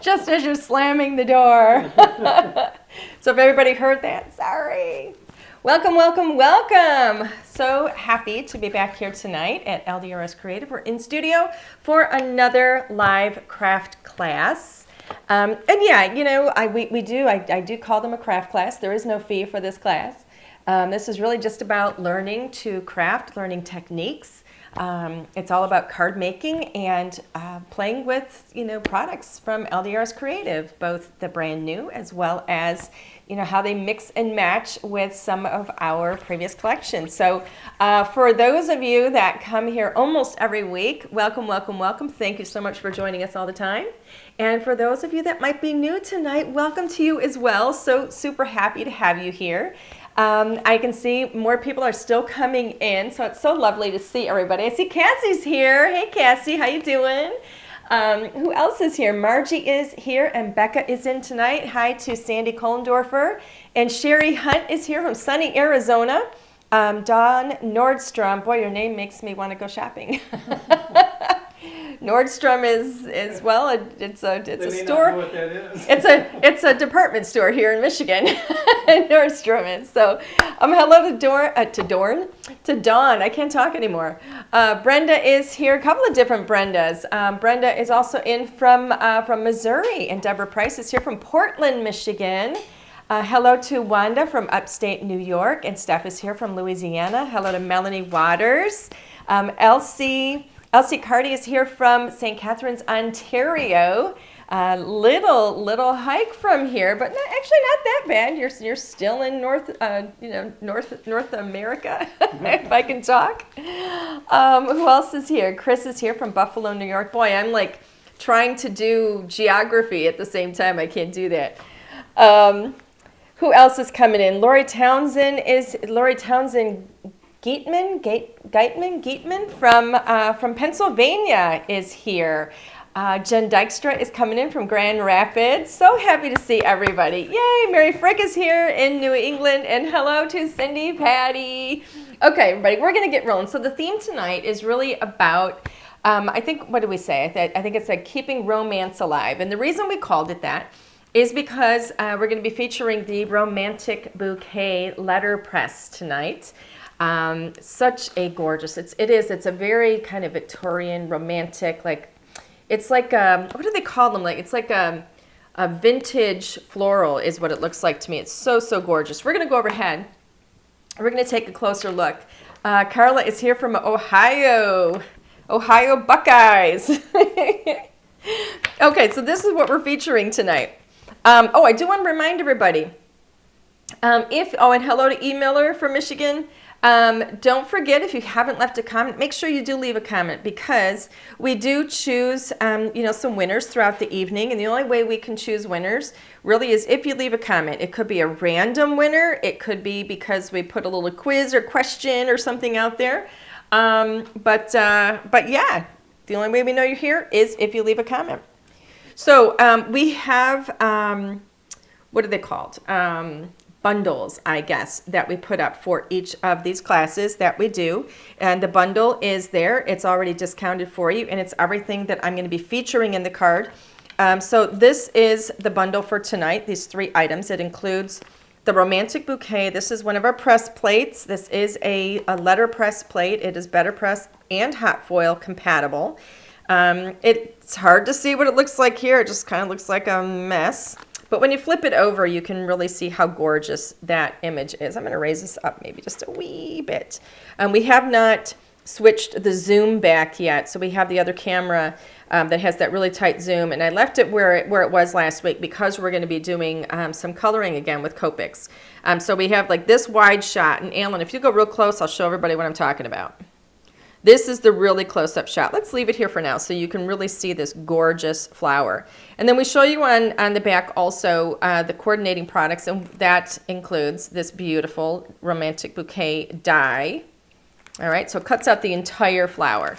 Just as you're slamming the door. So if everybody heard that, sorry. Welcome, welcome, welcome. So happy to be back here tonight at LDRS Creative. We're in studio for another live craft class. And yeah, you know, I do call them a craft class. There is no fee for this class. This is really just about learning to craft, learning techniques. It's all about card making and playing with, you know, products from LDRS Creative, both the brand new as well as, you know, how they mix and match with some of our previous collections. So for those of you that come here almost every week, welcome, welcome, welcome. Thank you so much for joining us all the time. And for those of you that might be new tonight, welcome to you as well. So super happy to have you here. I can see more people are still coming in, so it's so lovely to see everybody. I see Cassie's here. Hey, Cassie, how you doing? Who else is here? Margie is here, and Becca is in tonight. Hi to Sandy Kohlendorfer. And Sherry Hunt is here from sunny Arizona. Dawn Nordstrom. Boy, your name makes me want to go shopping. Nordstrom is well, it's a store. Not know what that is. It's a department store here in Michigan. Nordstrom is. So hello to Dawn. I can't talk anymore. Brenda is here. A couple of different Brendas. Brenda is also in from Missouri, and Deborah Price is here from Portland, Michigan. Hello to Wanda from upstate New York, and Steph is here from Louisiana. Hello to Melanie Waters. Elsie Carty is here from St. Catharines, Ontario. Little hike from here, but actually not that bad. You're still in North America, if I can talk. Who else is here? Chris is here from Buffalo, New York. Boy, I'm like trying to do geography at the same time. I can't do that. Who else is coming in? Lori Townsend Geitman from Pennsylvania is here. Jen Dykstra is coming in from Grand Rapids. So happy to see everybody. Yay, Mary Frick is here in New England, and hello to Cindy Patty. Okay, everybody, we're going to get rolling. So the theme tonight is really about, I think, what did we say? I think it's like keeping romance alive. And the reason we called it that is because we're going to be featuring the Romantic Bouquet Letterpress tonight. Such a gorgeous, it's a very kind of Victorian romantic, like, it's like, what do they call them? Like, it's like a vintage floral is what it looks like to me. It's so, so gorgeous. We're going to go overhead. We're going to take a closer look. Carla is here from Ohio Buckeyes. Okay, so this is what we're featuring tonight. I do want to remind everybody, and hello to E-Miller from Michigan. Don't forget, if you haven't left a comment, make sure you do leave a comment, because we do choose, some winners throughout the evening. And the only way we can choose winners really is if you leave a comment. It could be a random winner. It could be because we put a little quiz or question or something out there. But yeah, the only way we know you're here is if you leave a comment. So we have, what are they called? Bundles, I guess, that we put up for each of these classes that we do. And the bundle is there. It's already discounted for you, and it's everything that I'm going to be featuring in the card. So this is the bundle for tonight, these 3 items. It includes the Romantic Bouquet. This is one of our press plates. This is a letterpress plate. It is BetterPress and hot foil compatible. It's hard to see what it looks like here. It just kind of looks like a mess. But when you flip it over, you can really see how gorgeous that image is. I'm going to raise this up maybe just a wee bit. We have not switched the zoom back yet, so we have the other camera that has that really tight zoom, and I left it where it was last week because we're going to be doing some coloring again with Copics. So we have like this wide shot, and Alan, if you go real close, I'll show everybody what I'm talking about. This is the really close-up shot. Let's leave it here for now so you can really see this gorgeous flower. And then we show you on the back also the coordinating products, and that includes this beautiful Romantic Bouquet die. All right, so it cuts out the entire flower.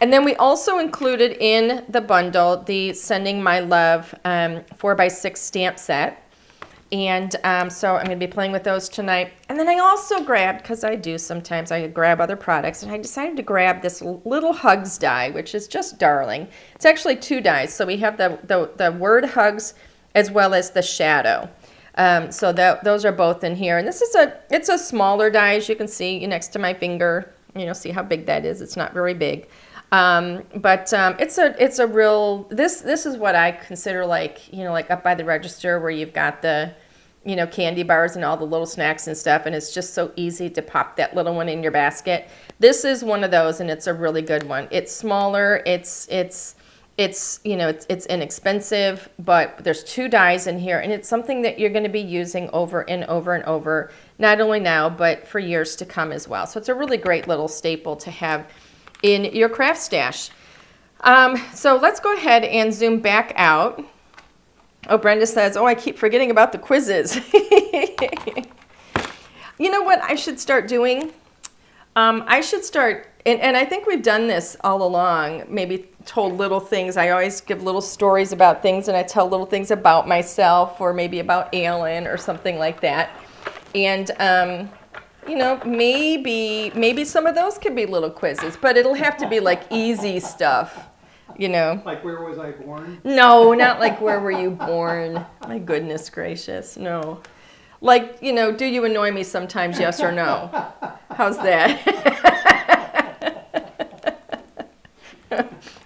And then we also included in the bundle the Sending My Love 4x6 stamp set. And so I'm going to be playing with those tonight. And then I also grabbed, because I do sometimes, I grab other products, and I decided to grab this little Hugs die, which is just darling. It's actually 2 dies. So we have the word Hugs as well as the shadow. So those are both in here. And this is it's a smaller die, as you can see next to my finger. See how big that is. It's not very big. But it's a real, this is what I consider like up by the register where you've got the, candy bars and all the little snacks and stuff. And it's just so easy to pop that little one in your basket. This is one of those, and it's a really good one. It's smaller. It's inexpensive, but there's 2 dies in here, and it's something that you're going to be using over and over and over, not only now, but for years to come as well. So it's a really great little staple to have in your craft stash. So let's go ahead and zoom back out. Oh, Brenda says, I keep forgetting about the quizzes. You know what I should start doing? I should start, and I think we've done this all along, maybe told little things. I always give little stories about things, and I tell little things about myself or maybe about Alan or something like that. And maybe some of those could be little quizzes, but it'll have to be like easy stuff, Like, where was I born? No, not like where were you born? My goodness gracious, no. Like, do you annoy me sometimes, yes or no? How's that?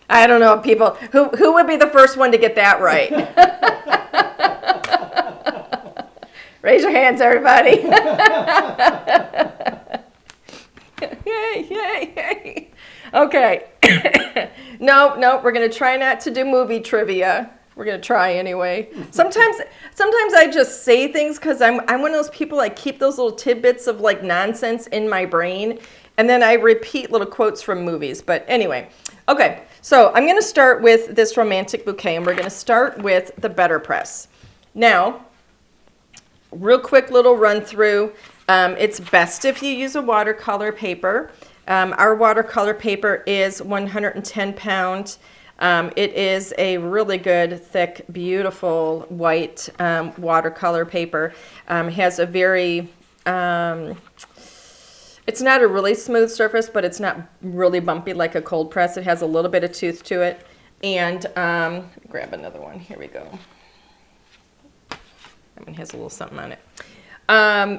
I don't know, people. Who would be the first one to get that right? Raise your hands, everybody. Yay, yay, yay. Okay. No, we're going to try not to do movie trivia. We're going to try anyway. Sometimes I just say things because I'm one of those people, I keep those little tidbits of like nonsense in my brain, and then I repeat little quotes from movies. But anyway, okay. So I'm going to start with this romantic bouquet, and we're going to start with the BetterPress. Now, real quick little run through. It's best if you use a watercolor paper. Our watercolor paper is 110 pound. It is a really good, thick, beautiful white watercolor paper. Has a very, it's not a really smooth surface, but it's not really bumpy like a cold press. It has a little bit of tooth to it. And grab another one. Here we go. That one has a little something on it.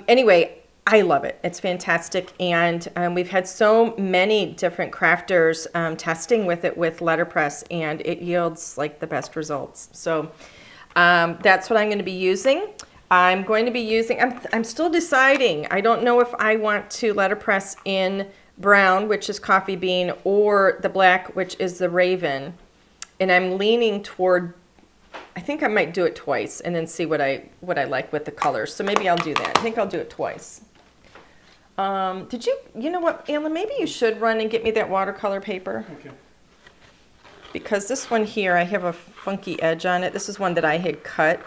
Anyway, I love it. It's fantastic. And we've had so many different crafters testing with it with Letterpress, and it yields like the best results. So that's what I'm going to be using. I'm going to be using, I'm still deciding. I don't know if I want to letterpress in brown, which is coffee bean, or the black, which is the raven. And I'm leaning toward, I think I might do it twice and then see what I like with the colors. So maybe I'll do that. I think I'll do it twice. You know what, Alan, maybe you should run and get me that watercolor paper. Okay. Because this one here, I have a funky edge on it. This is one that I had cut,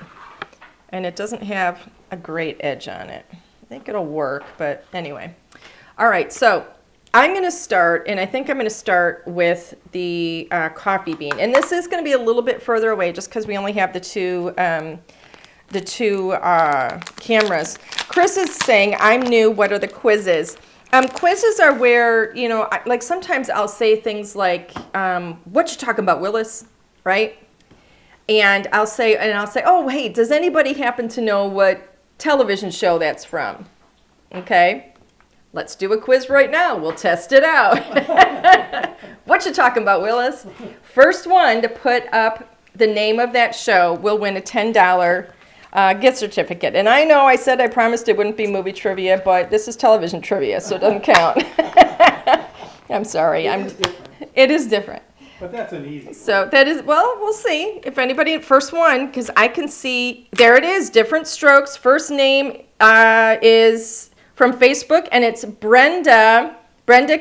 and it doesn't have a great edge on it. I think it'll work, but anyway. All right, so I'm going to start, and I think I'm going to start with the coffee bean. And this is going to be a little bit further away just because we only have the two cameras. Chris is saying, I'm new, what are the quizzes? Quizzes are where, like sometimes I'll say things like, what you talking about, Willis, right? And I'll say, oh, hey, does anybody happen to know what television show that's from? Okay, let's do a quiz right now. We'll test it out. What you talking about, Willis? First one to put up the name of that show will win a $10 gift certificate. And I know I said I promised it wouldn't be movie trivia, but this is television trivia, so it doesn't count. I'm sorry. It is different. But that's an easy one. So that is, well, we'll see if anybody at first one, because I can see, there it is, different strokes. First name is from Facebook, and it's Brenda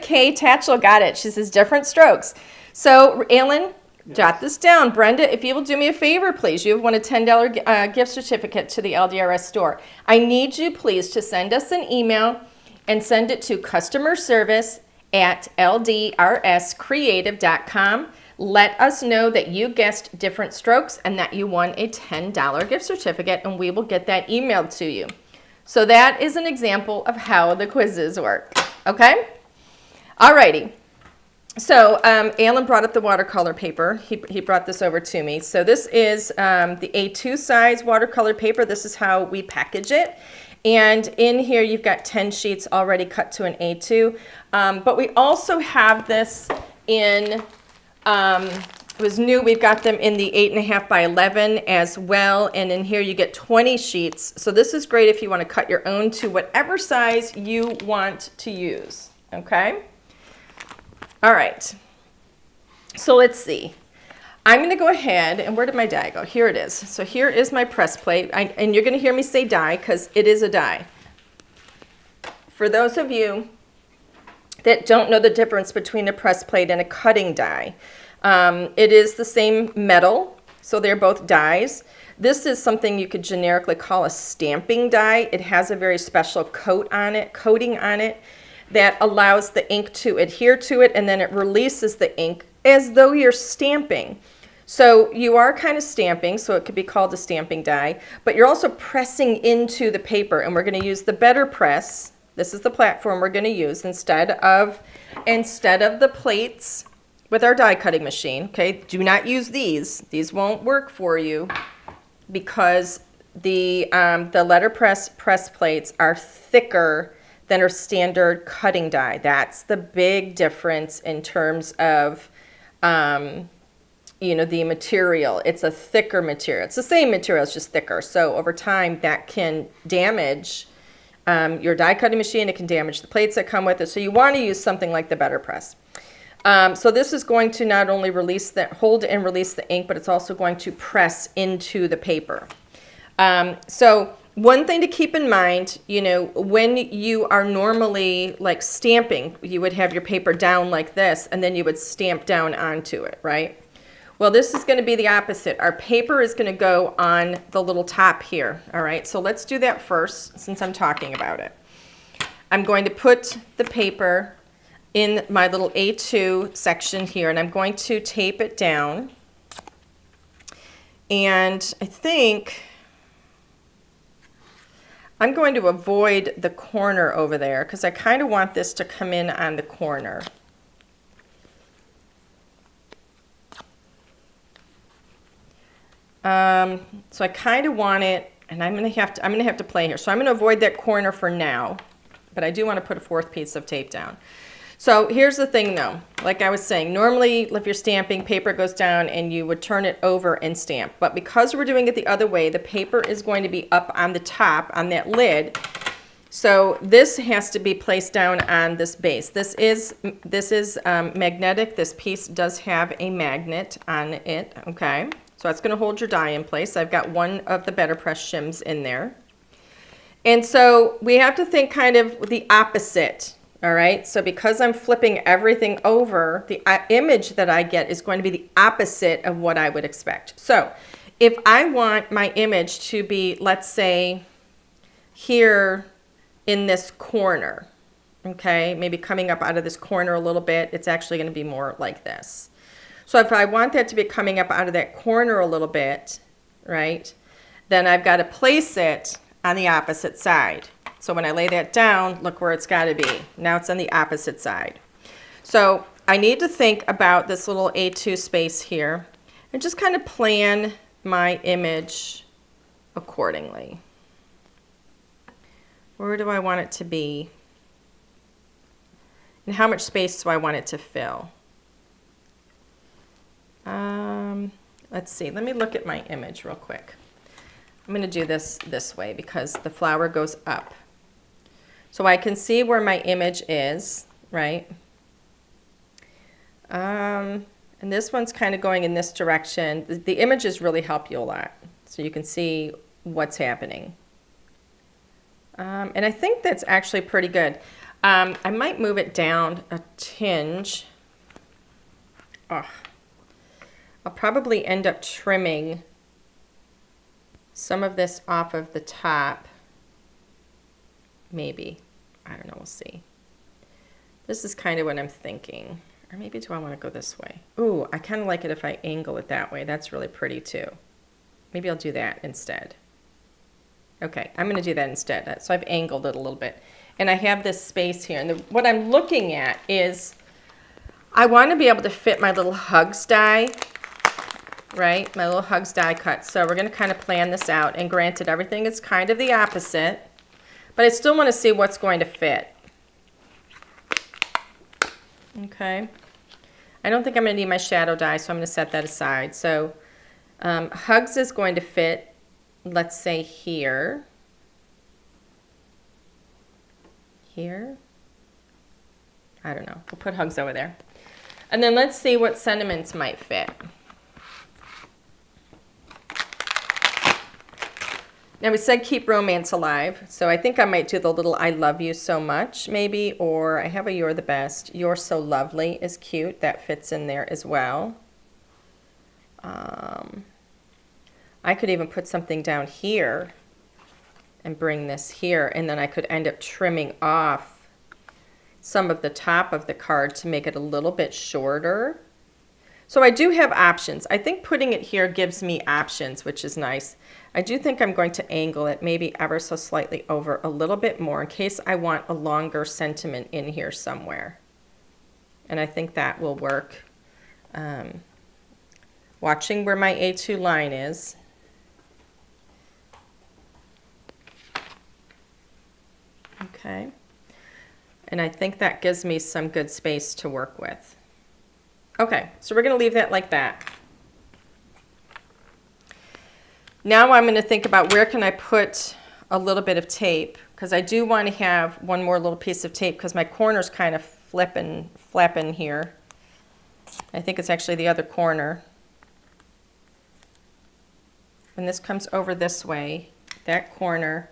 K. Tatchell got it. She says different strokes. So, Alan, yes. Jot this down. Brenda, if you will do me a favor, please. You have won a $10 gift certificate to the LDRS store. I need you, please, to send us an email and send it to customer service@ldrscreative.com. let us know that you guessed different strokes and that you won a $10 gift certificate, and we will get that emailed to you. So that is an example of how the quizzes work, okay? Alrighty. So Alan brought up the watercolor paper. He brought this over to me. So this is the A2 size watercolor paper. This is how we package it. And in here you've got 10 sheets already cut to an A2. But we also have this in, it was new, we've got them in the 8.5 by 11 as well. And in here you get 20 sheets. So this is great if you want to cut your own to whatever size you want to use, okay? All right, so let's see. I'm going to go ahead, and where did my die go? Here it is. So here is my press plate, and you're going to hear me say die because it is a die. For those of you that don't know the difference between a press plate and a cutting die, it is the same metal, so they're both dies. This is something you could generically call a stamping die. It has a very special coating on it, that allows the ink to adhere to it, and then it releases the ink as though you're stamping. So you are kind of stamping, so it could be called a stamping die, but you're also pressing into the paper, and we're going to use the BetterPress. This is the platform we're going to use instead of the plates with our die cutting machine. Okay, do not use these. These won't work for you because the Letterpress press plates are thicker than our standard cutting die. That's the big difference in terms of, the material. It's a thicker material. It's the same material, it's just thicker. So over time, that can damage your die cutting machine. It can damage the plates that come with it. So you want to use something like the BetterPress. So this is going to not only hold and release the ink, but it's also going to press into the paper. So one thing to keep in mind, when you are normally like stamping, you would have your paper down like this, and then you would stamp down onto it, right? Well, this is going to be the opposite. Our paper is going to go on the little top here, all right? So let's do that first, since I'm talking about it. I'm going to put the paper in my little A2 section here, and I'm going to tape it down. And I think I'm going to avoid the corner over there because I kind of want this to come in on the corner. So I kind of want it, and I'm going to have to play here. So I'm going to avoid that corner for now, but I do want to put a fourth piece of tape down. So here's the thing though, like I was saying, normally if you're stamping, paper goes down and you would turn it over and stamp. But because we're doing it the other way, the paper is going to be up on the top, on that lid. So this has to be placed down on this base. This is magnetic. This piece does have a magnet on it, okay? So that's going to hold your die in place. I've got one of the BetterPress shims in there. And so we have to think kind of the opposite. All right, so because I'm flipping everything over, the image that I get is going to be the opposite of what I would expect. So if I want my image to be, let's say, here in this corner, okay, maybe coming up out of this corner a little bit, it's actually going to be more like this. So if I want that to be coming up out of that corner a little bit, right, then I've got to place it on the opposite side. So when I lay that down, look where it's got to be. Now it's on the opposite side. So I need to think about this little A2 space here and just kind of plan my image accordingly. Where do I want it to be? And how much space do I want it to fill? Let's see. Let me look at my image real quick. I'm going to do this way because the flower goes up. So I can see where my image is, right? And this one's kind of going in this direction. The images really help you a lot, so you can see what's happening. And I think that's actually pretty good. I might move it down a tinge. Oh, I'll probably end up trimming some of this off of the top. Maybe. I don't know, we'll see. This is kind of what I'm thinking. I Or maybe do I want to go this way? Ooh, I kind of like it if I angle it that way. That's really pretty too. Maybe I'll do that instead. Okay, I'm going to do that instead. So I've angled it a little bit. And I have this space here. And what I'm looking at is I want to be able to fit my little hugs die, right? My little hugs die cut. So we're going to kind of plan this out. And granted, everything is kind of the opposite. But I still want to see what's going to fit. Okay. I don't think I'm going to need my shadow die, so I'm going to set that aside. So hugs is going to fit, let's say here. Here. I don't know. We'll put hugs over there. And then let's see what sentiments might fit. Now we said keep romance alive, so I think I might do the little I love you so much maybe, or I have a you're the best. You're so lovely is cute. That fits in there as well. I could even put something down here and bring this here, and then I could end up trimming off some of the top of the card to make it a little bit shorter. So I do have options. I think putting it here gives me options, which is nice. I do think I'm going to angle it maybe ever so slightly over a little bit more in case I want a longer sentiment in here somewhere. And I think that will work. Watching where my A2 line is. Okay. And I think that gives me some good space to work with. Okay, so we're going to leave that like that. Now I'm going to think about where can I put a little bit of tape, because I do want to have one more little piece of tape because my corner's kind of flapping here. I think it's actually the other corner. When this comes over this way, that corner,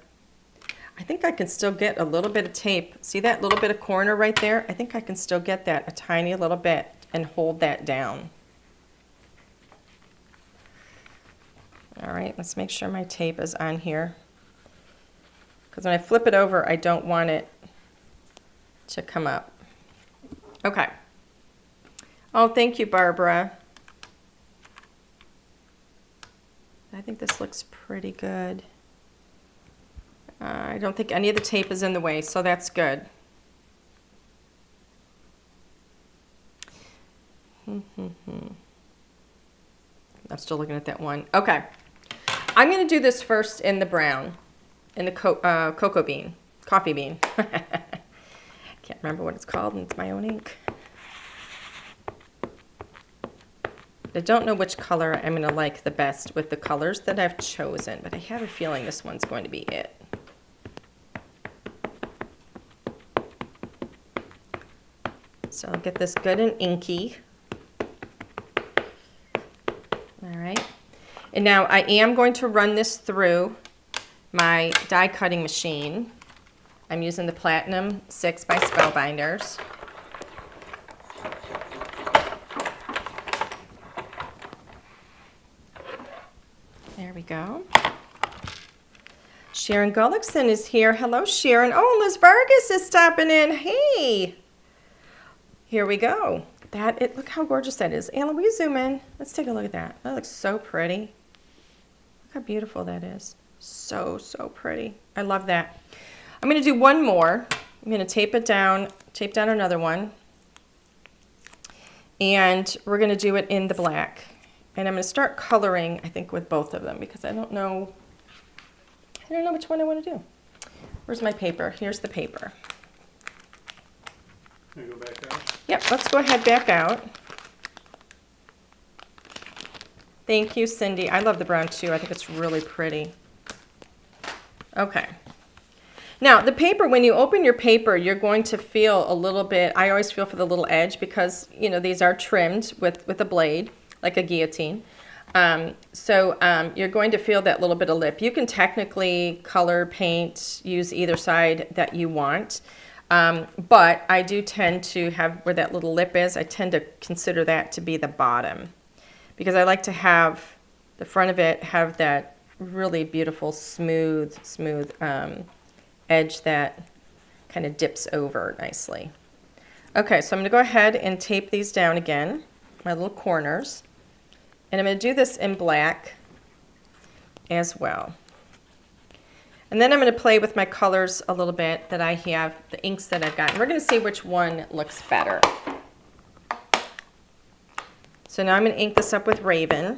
I think I can still get a little bit of tape. See that little bit of corner right there? I think I can still get that a tiny little bit and hold that down. All right, let's make sure my tape is on here. Because when I flip it over, I don't want it to come up. Okay. Oh, thank you, Barbara. I think this looks pretty good. I don't think any of the tape is in the way, so that's good. I'm still looking at that one. Okay. I'm going to do this first in the brown, in the cocoa bean, coffee bean. Can't remember what it's called, and it's my own ink. I don't know which color I'm going to like the best with the colors that I've chosen, but I have a feeling this one's going to be it. So I'll get this good and inky. All right. And now I am going to run this through my die cutting machine. I'm using the Platinum 6 by Spellbinders. There we go. Sharon Gullickson is here. Hello, Sharon. Oh, Liz Vargas is stopping in. Hey. Here we go. Look how gorgeous that is. Anna, will you zoom in? Let's take a look at that. That looks so pretty. Look how beautiful that is. So, so pretty. I love that. I'm going to do one more. I'm going to tape it down, tape down another one. And we're going to do it in the black. And I'm going to start coloring, I think, with both of them because I don't know which one I want to do. Where's my paper? Here's the paper. Can I go back out? Yep, let's go ahead back out. Thank you, Cindy. I love the brown too. I think it's really pretty. Okay. Now, the paper, when you open your paper, you're going to feel a little bit, I always feel for the little edge because, you know, these are trimmed with a blade, like a guillotine. You're going to feel that little bit of lip. You can technically color, paint, use either side that you want. But I do tend to have where that little lip is, I tend to consider that to be the bottom because I like to have the front of it have that really beautiful smooth edge that kind of dips over nicely. Okay, so I'm going to go ahead and tape these down again, my little corners. And I'm going to do this in black as well. And then I'm going to play with my colors a little bit that I have, the inks that I've got. And we're going to see which one looks better. So now I'm going to ink this up with Raven.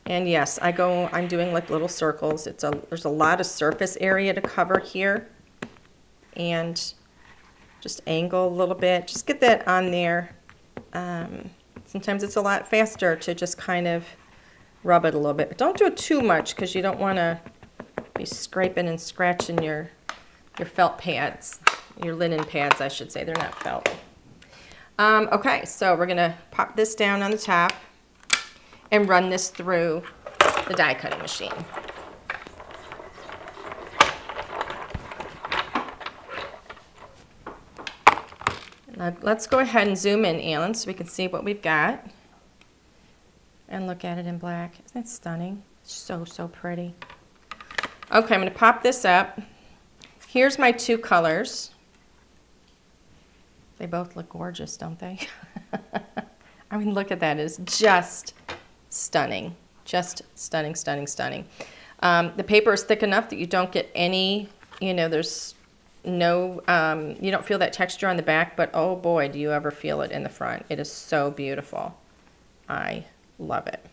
And yes, I'm doing like little circles. There's a lot of surface area to cover here. And just angle a little bit. Just get that on there. Sometimes it's a lot faster to just kind of rub it a little bit. But don't do it too much because you don't want to be scraping and scratching your felt pads. Your linen pads, I should say. They're not felt. Okay, so we're going to pop this down on the top and run this through the die cutting machine. Now let's go ahead and zoom in, Alan, so we can see what we've got. And look at it in black. Isn't it stunning? So, so pretty. Okay, I'm going to pop this up. Here's my two colors. They both look gorgeous, don't they? I mean, look at that. It's just stunning. Just stunning, stunning, stunning. The paper is thick enough that you don't get any, there's no, you don't feel that texture on the back, but oh boy, do you ever feel it in the front. It is so beautiful. I love it.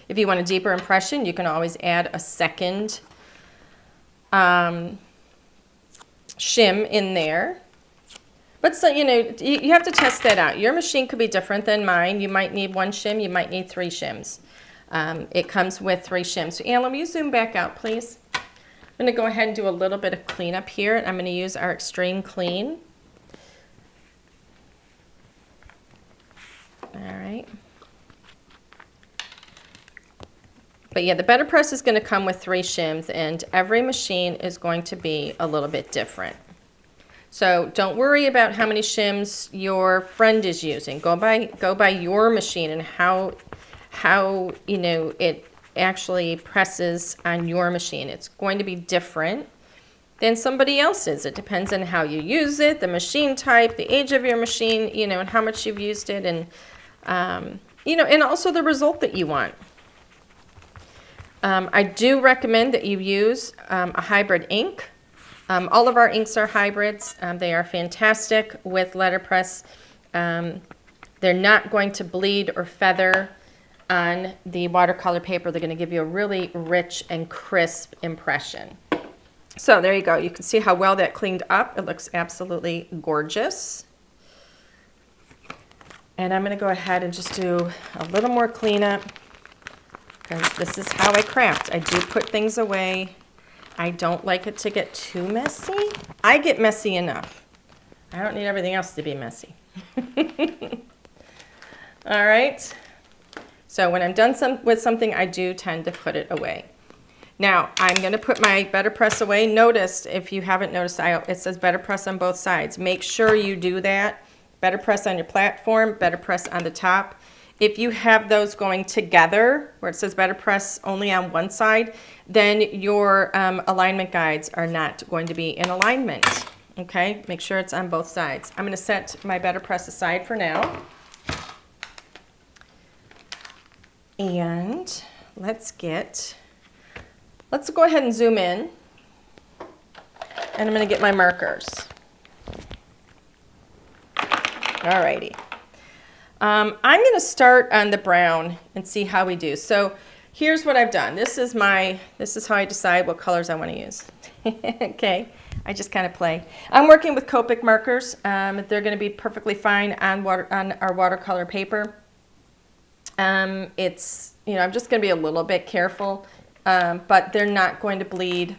If you want a deeper impression, you can always add a second shim in there. But so, you have to test that out. Your machine could be different than mine. You might need one shim. You might need 3 shims. It comes with 3 shims. So, Anna, will you zoom back out, please? I'm going to go ahead and do a little bit of cleanup here. I'm going to use our Extreme Clean. All right. But yeah, the BetterPress is going to come with 3 shims, and every machine is going to be a little bit different. So don't worry about how many shims your friend is using. Go by your machine and how it actually presses on your machine. It's going to be different than somebody else's. It depends on how you use it, the machine type, the age of your machine, and how much you've used it, and and also the result that you want. I do recommend that you use a hybrid ink. All of our inks are hybrids. They are fantastic with Letterpress. They're not going to bleed or feather on the watercolor paper. They're going to give you a really rich and crisp impression. So there you go. You can see how well that cleaned up. It looks absolutely gorgeous. And I'm going to go ahead and just do a little more cleanup because this is how I craft. I do put things away. I don't like it to get too messy. I get messy enough. I don't need everything else to be messy. All right. So when I'm done with something, I do tend to put it away. Now, I'm going to put my BetterPress away. Notice, if you haven't noticed, it says BetterPress on both sides. Make sure you do that. BetterPress on your platform, BetterPress on the top. If you have those going together, where it says BetterPress only on one side, then your alignment guides are not going to be in alignment. Okay, make sure it's on both sides. I'm going to set my BetterPress aside for now. And let's go ahead and zoom in. And I'm going to get my markers. Alrighty. I'm going to start on the brown and see how we do. So here's what I've done. This is how I decide what colors I want to use. Okay, I just kind of play. I'm working with Copic markers. They're going to be perfectly fine on our watercolor paper. I'm just going to be a little bit careful, but they're not going to bleed.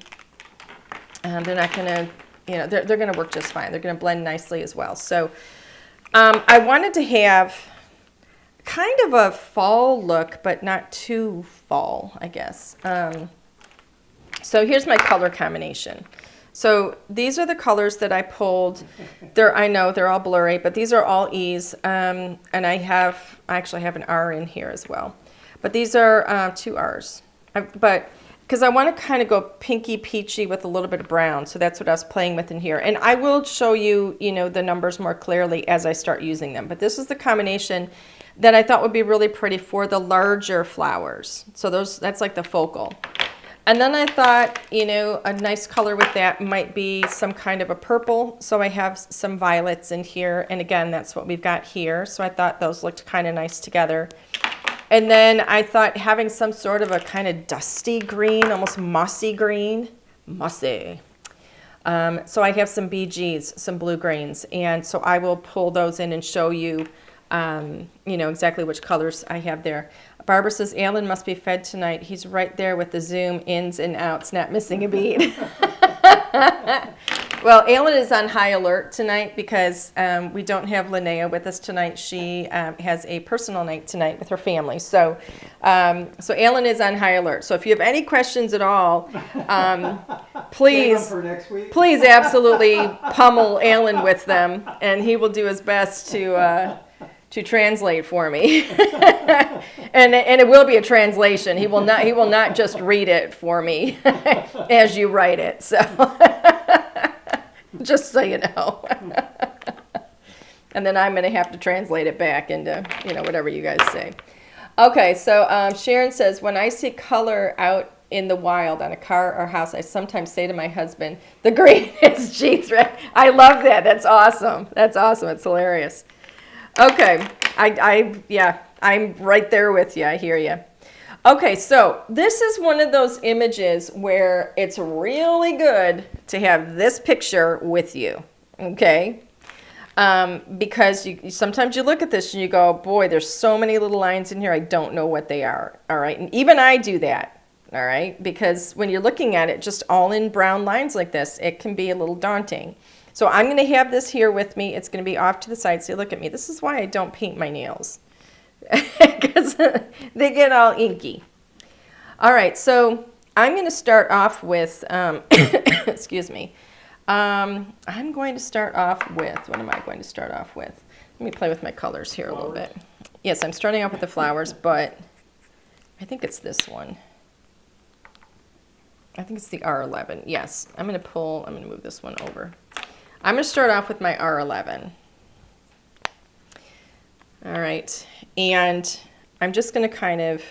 They're not going to, they're going to work just fine. They're going to blend nicely as well. So I wanted to have kind of a fall look, but not too fall, I guess. So here's my color combination. So these are the colors that I pulled. I know they're all blurry, but these are all E's, and I actually have an R in here as well. But these are 2 R's. But because I want to kind of go pinky peachy with a little bit of brown. So that's what I was playing with in here. And I will show you, the numbers more clearly as I start using them. But this is the combination that I thought would be really pretty for the larger flowers. So that's like the focal. And then I thought, a nice color with that might be some kind of a purple. So I have some violets in here. And again, that's what we've got here. So I thought those looked kind of nice together. And then I thought having some sort of a kind of dusty green, almost mossy green. Mossy. So I have some BGs, some blue greens. And so I will pull those in and show you, exactly which colors I have there. Barbara says, Alan must be fed tonight. He's right there with the Zoom ins and outs, not missing a beat. Well, Alan is on high alert tonight because we don't have Linnea with us tonight. She has a personal night tonight with her family. So Alan is on high alert. So if you have any questions at all, please absolutely pummel Alan with them, and he will do his best to translate for me. and it will be a translation. He will not just read it for me as you write it. So just so you know. And then I'm going to have to translate it back into, whatever you guys say. Okay, so Sharon says, when I see color out in the wild on a car or house, I sometimes say to my husband, the green is G3. I love that. That's awesome. It's hilarious. Okay, I'm right there with you. I hear you. Okay, so this is one of those images where it's really good to have this picture with you, okay? Because sometimes you look at this and you go, boy, there's so many little lines in here, I don't know what they are, all right? And even I do that, all right? Because when you're looking at it just all in brown lines like this, it can be a little daunting. So I'm going to have this here with me. It's going to be off to the side. So look at me. This is why I don't paint my nails, because they get all inky. All right, so I'm going to start off with, excuse me. I'm going to start off with, what am I going to start off with? Let me play with my colors here a little bit. Yes, I'm starting off with the flowers, but I think it's this one. I think it's the R11. Yes, I'm going to move this one over. I'm going to start off with my R11. All right, and I'm just going to kind of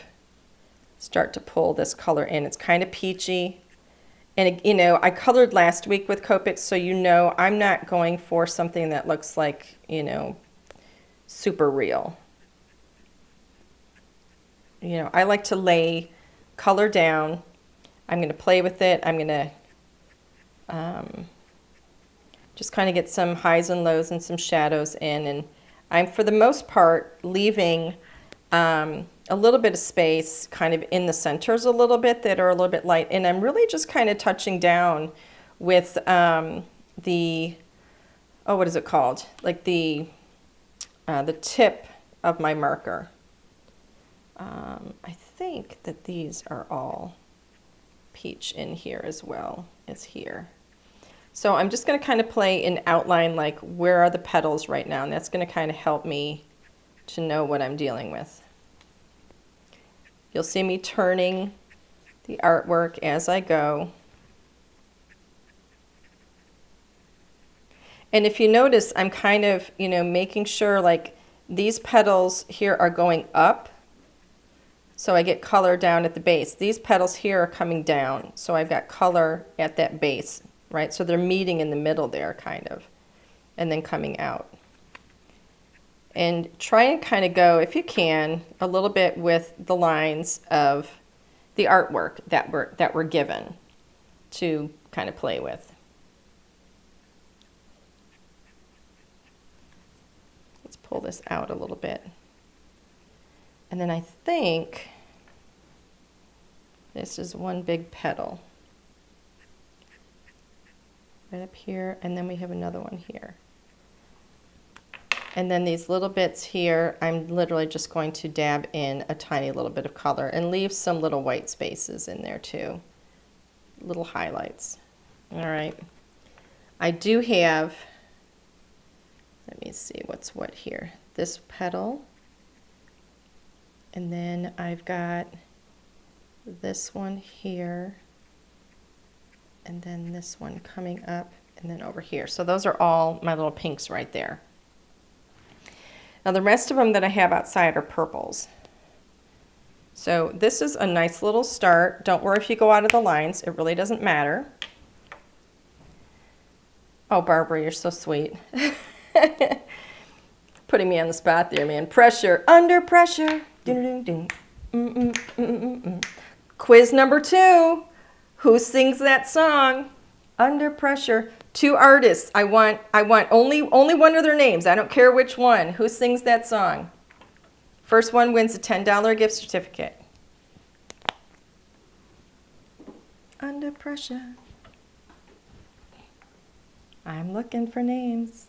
start to pull this color in. It's kind of peachy. And, I colored last week with Copic, so I'm not going for something that looks like, super real. I like to lay color down. I'm going to play with it. I'm going to just kind of get some highs and lows and some shadows in. And I'm, for the most part, leaving a little bit of space kind of in the centers a little bit that are a little bit light. And I'm really just kind of touching down with what is it called? Like the tip of my marker. I think that these are all peach in here as well as here. So I'm just going to kind of play an outline, like where are the petals right now, and that's going to kind of help me to know what I'm dealing with. You'll see me turning the artwork as I go. And if you notice, I'm kind of, making sure like these petals here are going up, so I get color down at the base. These petals here are coming down, so I've got color at that base, right? So they're meeting in the middle there, kind of, and then coming out. And try and kind of go, if you can, a little bit with the lines of the artwork that we're given to kind of play with. Let's pull this out a little bit. And then I think this is one big petal right up here, and then we have another one here. And then these little bits here, I'm literally just going to dab in a tiny little bit of color and leave some little white spaces in there too. Little highlights. All right. I do have, let me see what's what here. This petal. And then I've got this one here, and then this one coming up, and then over here. So those are all my little pinks right there. Now the rest of them that I have outside are purples. So this is a nice little start. Don't worry if you go out of the lines. It really doesn't matter. Oh, Barbara, you're so sweet. Putting me on the spot there, man. Pressure, under pressure. Quiz number 2. Who sings that song? Under pressure. 2 artists. I want only one of their names. I don't care which one. Who sings that song? First one wins a $10 gift certificate. Under pressure. I'm looking for names.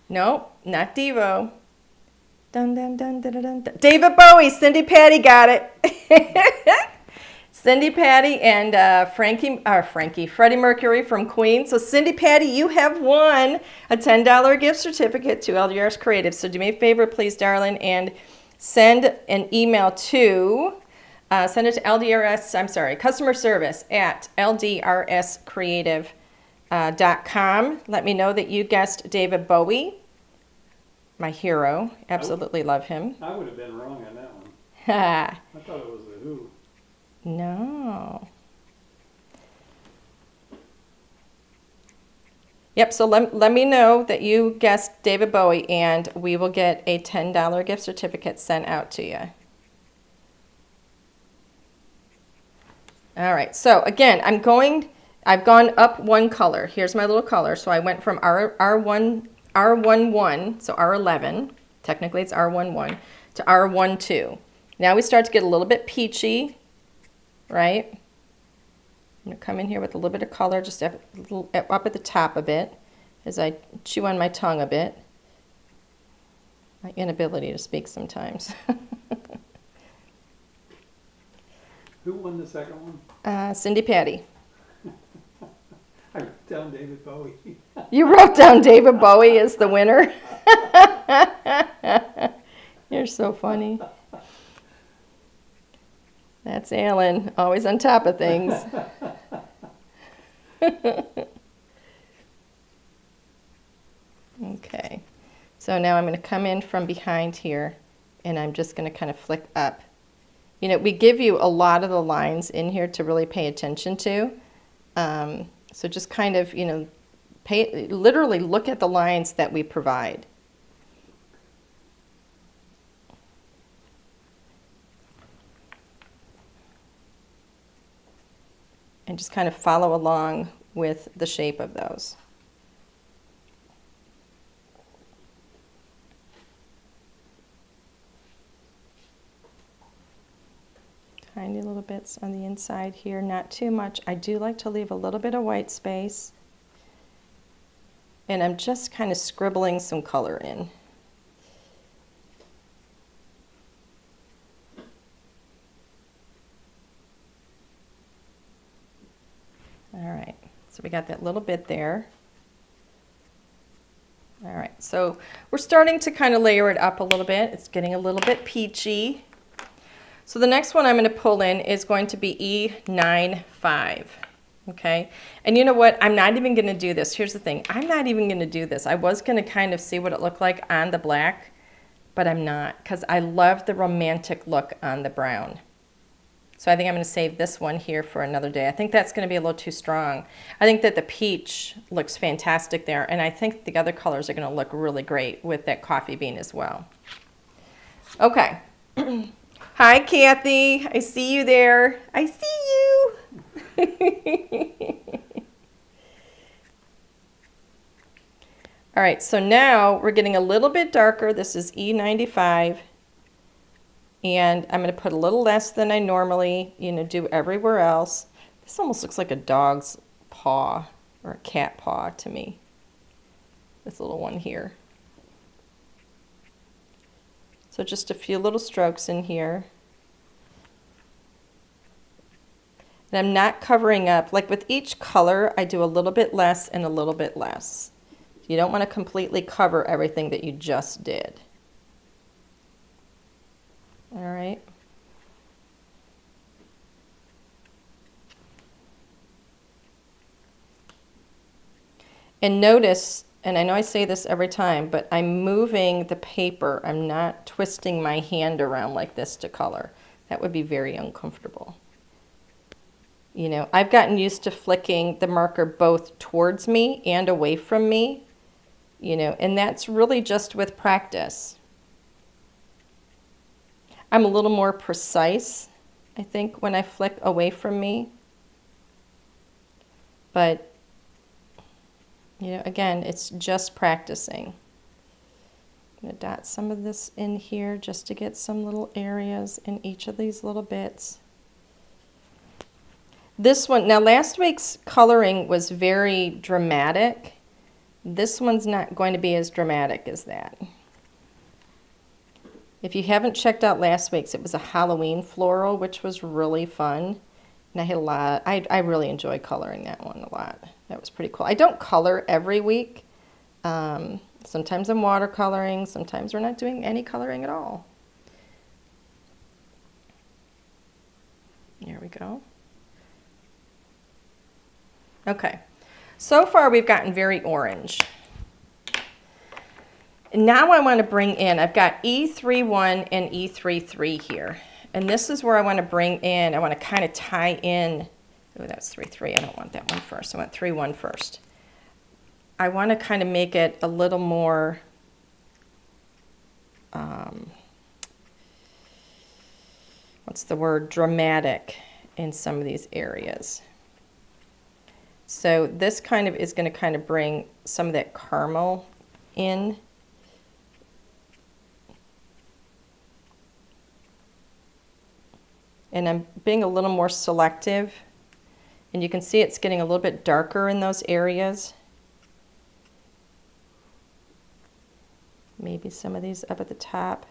Nope, not Devo. Dun, dun, dun, dun, dun, dun. David Bowie, Cindy Patty got it. Cindy Patty and Freddie Mercury from Queen. So Cindy Patty, you have won a $10 gift certificate to LDRS Creative. So do me a favor, please, darling, and send an email to, send it to customer service at ldrscreative.com. Let me know that you guessed David Bowie, my hero. Absolutely love him. I would have been wrong on that one. I thought it was the Who. No. Yep, so let me know that you guessed David Bowie, and we will get a $10 gift certificate sent out to you. All right, so again, I've gone up one color. Here's my little color. So I went from R11, so R11, technically it's R11, to R12. Now we start to get a little bit peachy, right? I'm going to come in here with a little bit of color, just up at the top a bit, as I chew on my tongue a bit. My inability to speak sometimes. Who won the second one? Cindy Patty. I wrote down David Bowie. You wrote down David Bowie as the winner? You're so funny. That's Alan, always on top of things. Okay, so now I'm going to come in from behind here, and I'm just going to kind of flick up. You know, we give you a lot of the lines in here to really pay attention to. So just kind of, you know, literally look at the lines that we provide. And just kind of follow along with the shape of those. Tiny little bits on the inside here, not too much. I do like to leave a little bit of white space. And I'm just kind of scribbling some color in. All right, so we got that little bit there. All right, so we're starting to kind of layer it up a little bit. It's getting a little bit peachy. So the next one I'm going to pull in is going to be E95, okay? And you know what? I'm not even going to do this. Here's the thing. I'm not even going to do this. I was going to kind of see what it looked like on the black, but I'm not, because I love the romantic look on the brown. So I think I'm going to save this one here for another day. I think that's going to be a little too strong. I think that the peach looks fantastic there, and I think the other colors are going to look really great with that coffee bean as well. Okay. Hi, Kathy. I see you there. I see you. All right, so now we're getting a little bit darker. This is E95. And I'm going to put a little less than I normally, do everywhere else. This almost looks like a dog's paw or a cat paw to me. This little one here. So just a few little strokes in here. And I'm not covering up. Like with each color, I do a little bit less and a little bit less. You don't want to completely cover everything that you just did. All right. And notice, and I know I say this every time, but I'm moving the paper. I'm not twisting my hand around like this to color. That would be very uncomfortable. You know, I've gotten used to flicking the marker both towards me and away from me, you know, and that's really just with practice. I'm a little more precise, I think, when I flick away from me. But, you know, again, it's just practicing. I'm going to dot some of this in here just to get some little areas in each of these little bits. This one, now last week's coloring was very dramatic. This one's not going to be as dramatic as that. If you haven't checked out last week's, it was a Halloween floral, which was really fun. And I had a lot, I really enjoyed coloring that one a lot. That was pretty cool. I don't color every week. Sometimes I'm watercoloring, sometimes we're not doing any coloring at all. There we go. Okay, so far we've gotten very orange. Now I want to bring in, I've got E31 and E33 here. And this is where I want to bring in, I want to kind of tie in, oh, that's 3-3, I don't want that one first, I want 3-1 first. I want to kind of make it a little more, what's the word, dramatic in some of these areas. So this kind of is going to kind of bring some of that caramel in. And I'm being a little more selective. And you can see it's getting a little bit darker in those areas. Maybe some of these up at the top.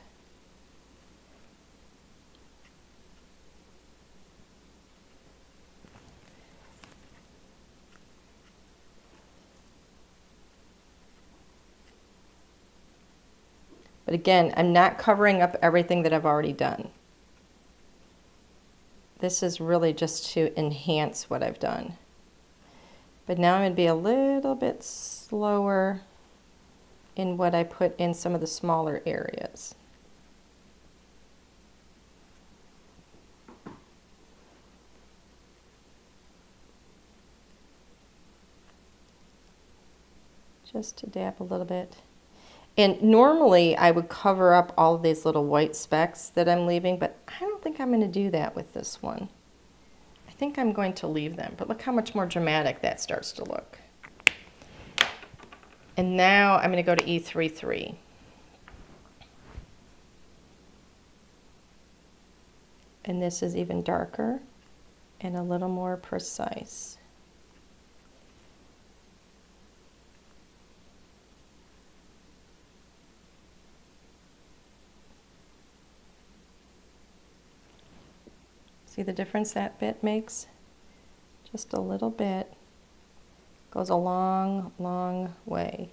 But again, I'm not covering up everything that I've already done. This is really just to enhance what I've done. But now I'm going to be a little bit slower in what I put in some of the smaller areas. Just to dab a little bit. And normally I would cover up all of these little white specks that I'm leaving, but I don't think I'm going to do that with this one. I think I'm going to leave them, but look how much more dramatic that starts to look. And now I'm going to go to E33. And this is even darker and a little more precise. See the difference that bit makes? Just a little bit goes a long, long way.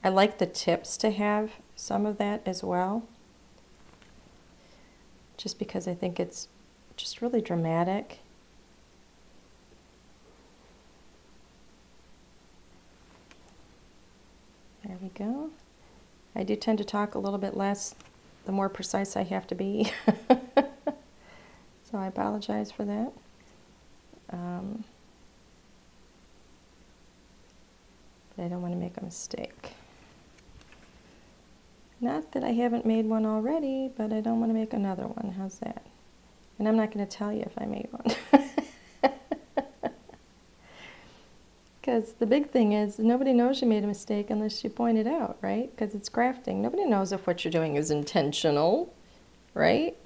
I like the tips to have some of that as well, just because I think it's just really dramatic. There we go. I do tend to talk a little bit less the more precise I have to be. So I apologize for that. But I don't want to make a mistake. Not that I haven't made one already, but I don't want to make another one. How's that? And I'm not going to tell you if I made one. Because the big thing is nobody knows you made a mistake unless you point it out, right? Because it's crafting. Nobody knows if what you're doing is intentional, right?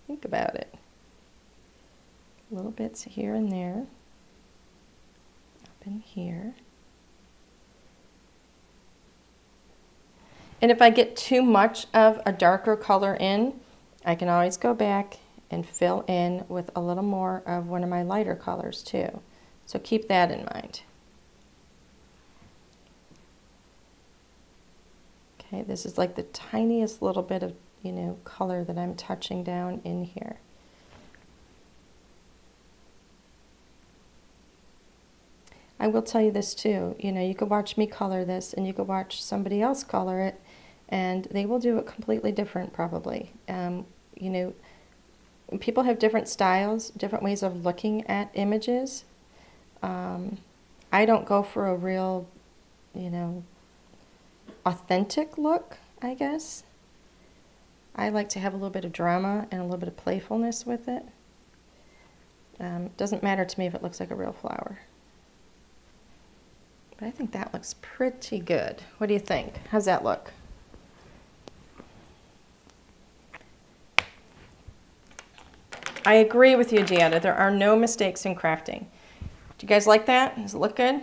Think about it. Little bits here and there. Up in here. And if I get too much of a darker color in, I can always go back and fill in with a little more of one of my lighter colors too. So keep that in mind. Okay, this is like the tiniest little bit of color that I'm touching down in here. I will tell you this too. You know, you could watch me color this and you could watch somebody else color it and they will do it completely different probably. You know, people have different styles, different ways of looking at images. I don't go for a real, you know, authentic look, I guess. I like to have a little bit of drama and a little bit of playfulness with it. It doesn't matter to me if it looks like a real flower. But I think that looks pretty good. What do you think? How's that look? I agree with you, Giada. There are no mistakes in crafting. Do you guys like that? Does it look good?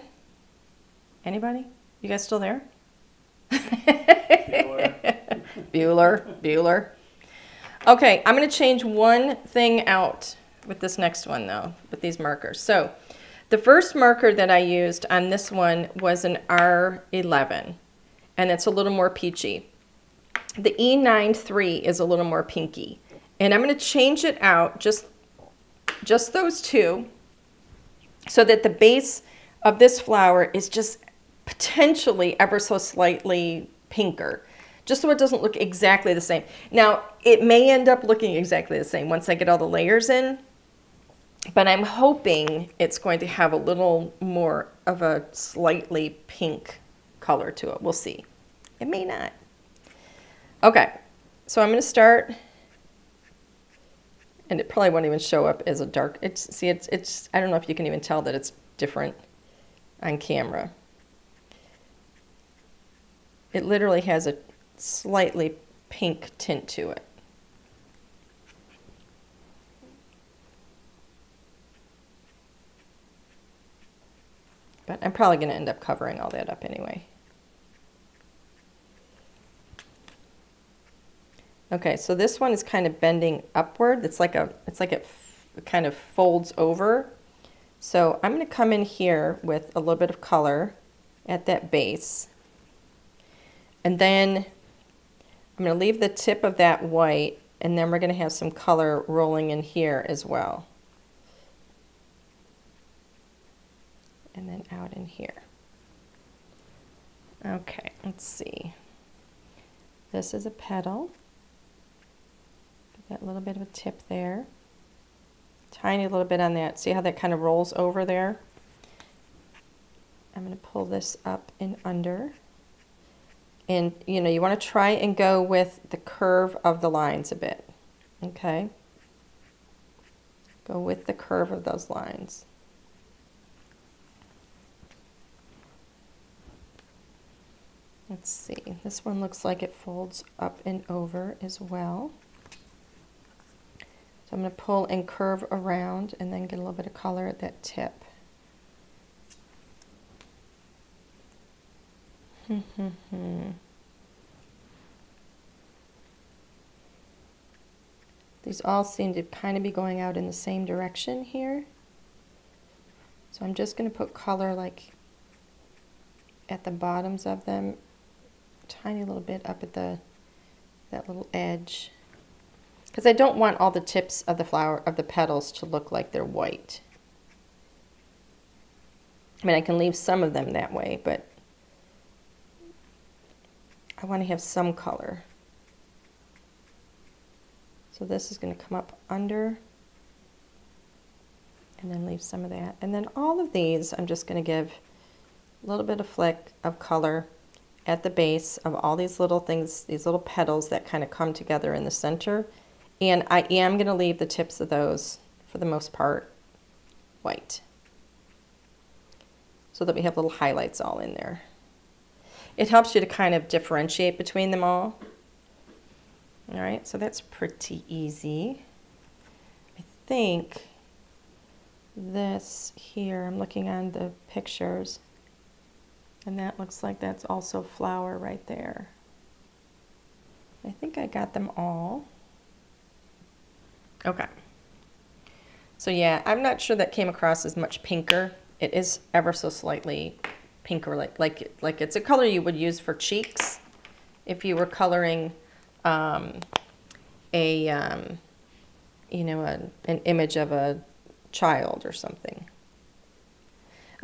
Anybody? You guys still there? Bueller. Okay, I'm going to change one thing out with this next one, though, with these markers. So the first marker that I used on this one was an R11, and it's a little more peachy. The E93 is a little more pinky. And I'm going to change it out, just those two, so that the base of this flower is just potentially ever so slightly pinker, just so it doesn't look exactly the same. Now, it may end up looking exactly the same once I get all the layers in, but I'm hoping it's going to have a little more of a slightly pink color to it. We'll see. It may not. Okay, so I'm going to start, and it probably won't even show up as a dark. It's I don't know if you can even tell that it's different on camera. It literally has a slightly pink tint to it. But I'm probably going to end up covering all that up anyway. Okay, so this one is kind of bending upward. It's like it kind of folds over. So I'm going to come in here with a little bit of color at that base. And then I'm going to leave the tip of that white, and then we're going to have some color rolling in here as well. And then out in here. Okay, let's see. This is a petal. Get that little bit of a tip there. Tiny little bit on that. See how that kind of rolls over there? I'm going to pull this up and under. And, you know, you want to try and go with the curve of the lines a bit. Okay? Go with the curve of those lines. Let's see. This one looks like it folds up and over as well. So I'm going to pull and curve around and then get a little bit of color at that tip. These all seem to kind of be going out in the same direction here. So I'm just going to put color like at the bottoms of them, tiny little bit up at that little edge. Because I don't want all the tips of the flower, of the petals, to look like they're white. I mean, I can leave some of them that way, but I want to have some color. So this is going to come up under and then leave some of that. And then all of these, I'm just going to give a little bit of flick of color at the base of all these little things, these little petals that kind of come together in the center. And I am going to leave the tips of those, for the most part, white, so that we have little highlights all in there. It helps you to kind of differentiate between them all. All right, so that's pretty easy. I think this here, I'm looking on the pictures, and that looks like that's also flower right there. I think I got them all. Okay. So yeah, I'm not sure that came across as much pinker. It is ever so slightly pinker, like it's a color you would use for cheeks if you were coloring you know, an image of a child or something.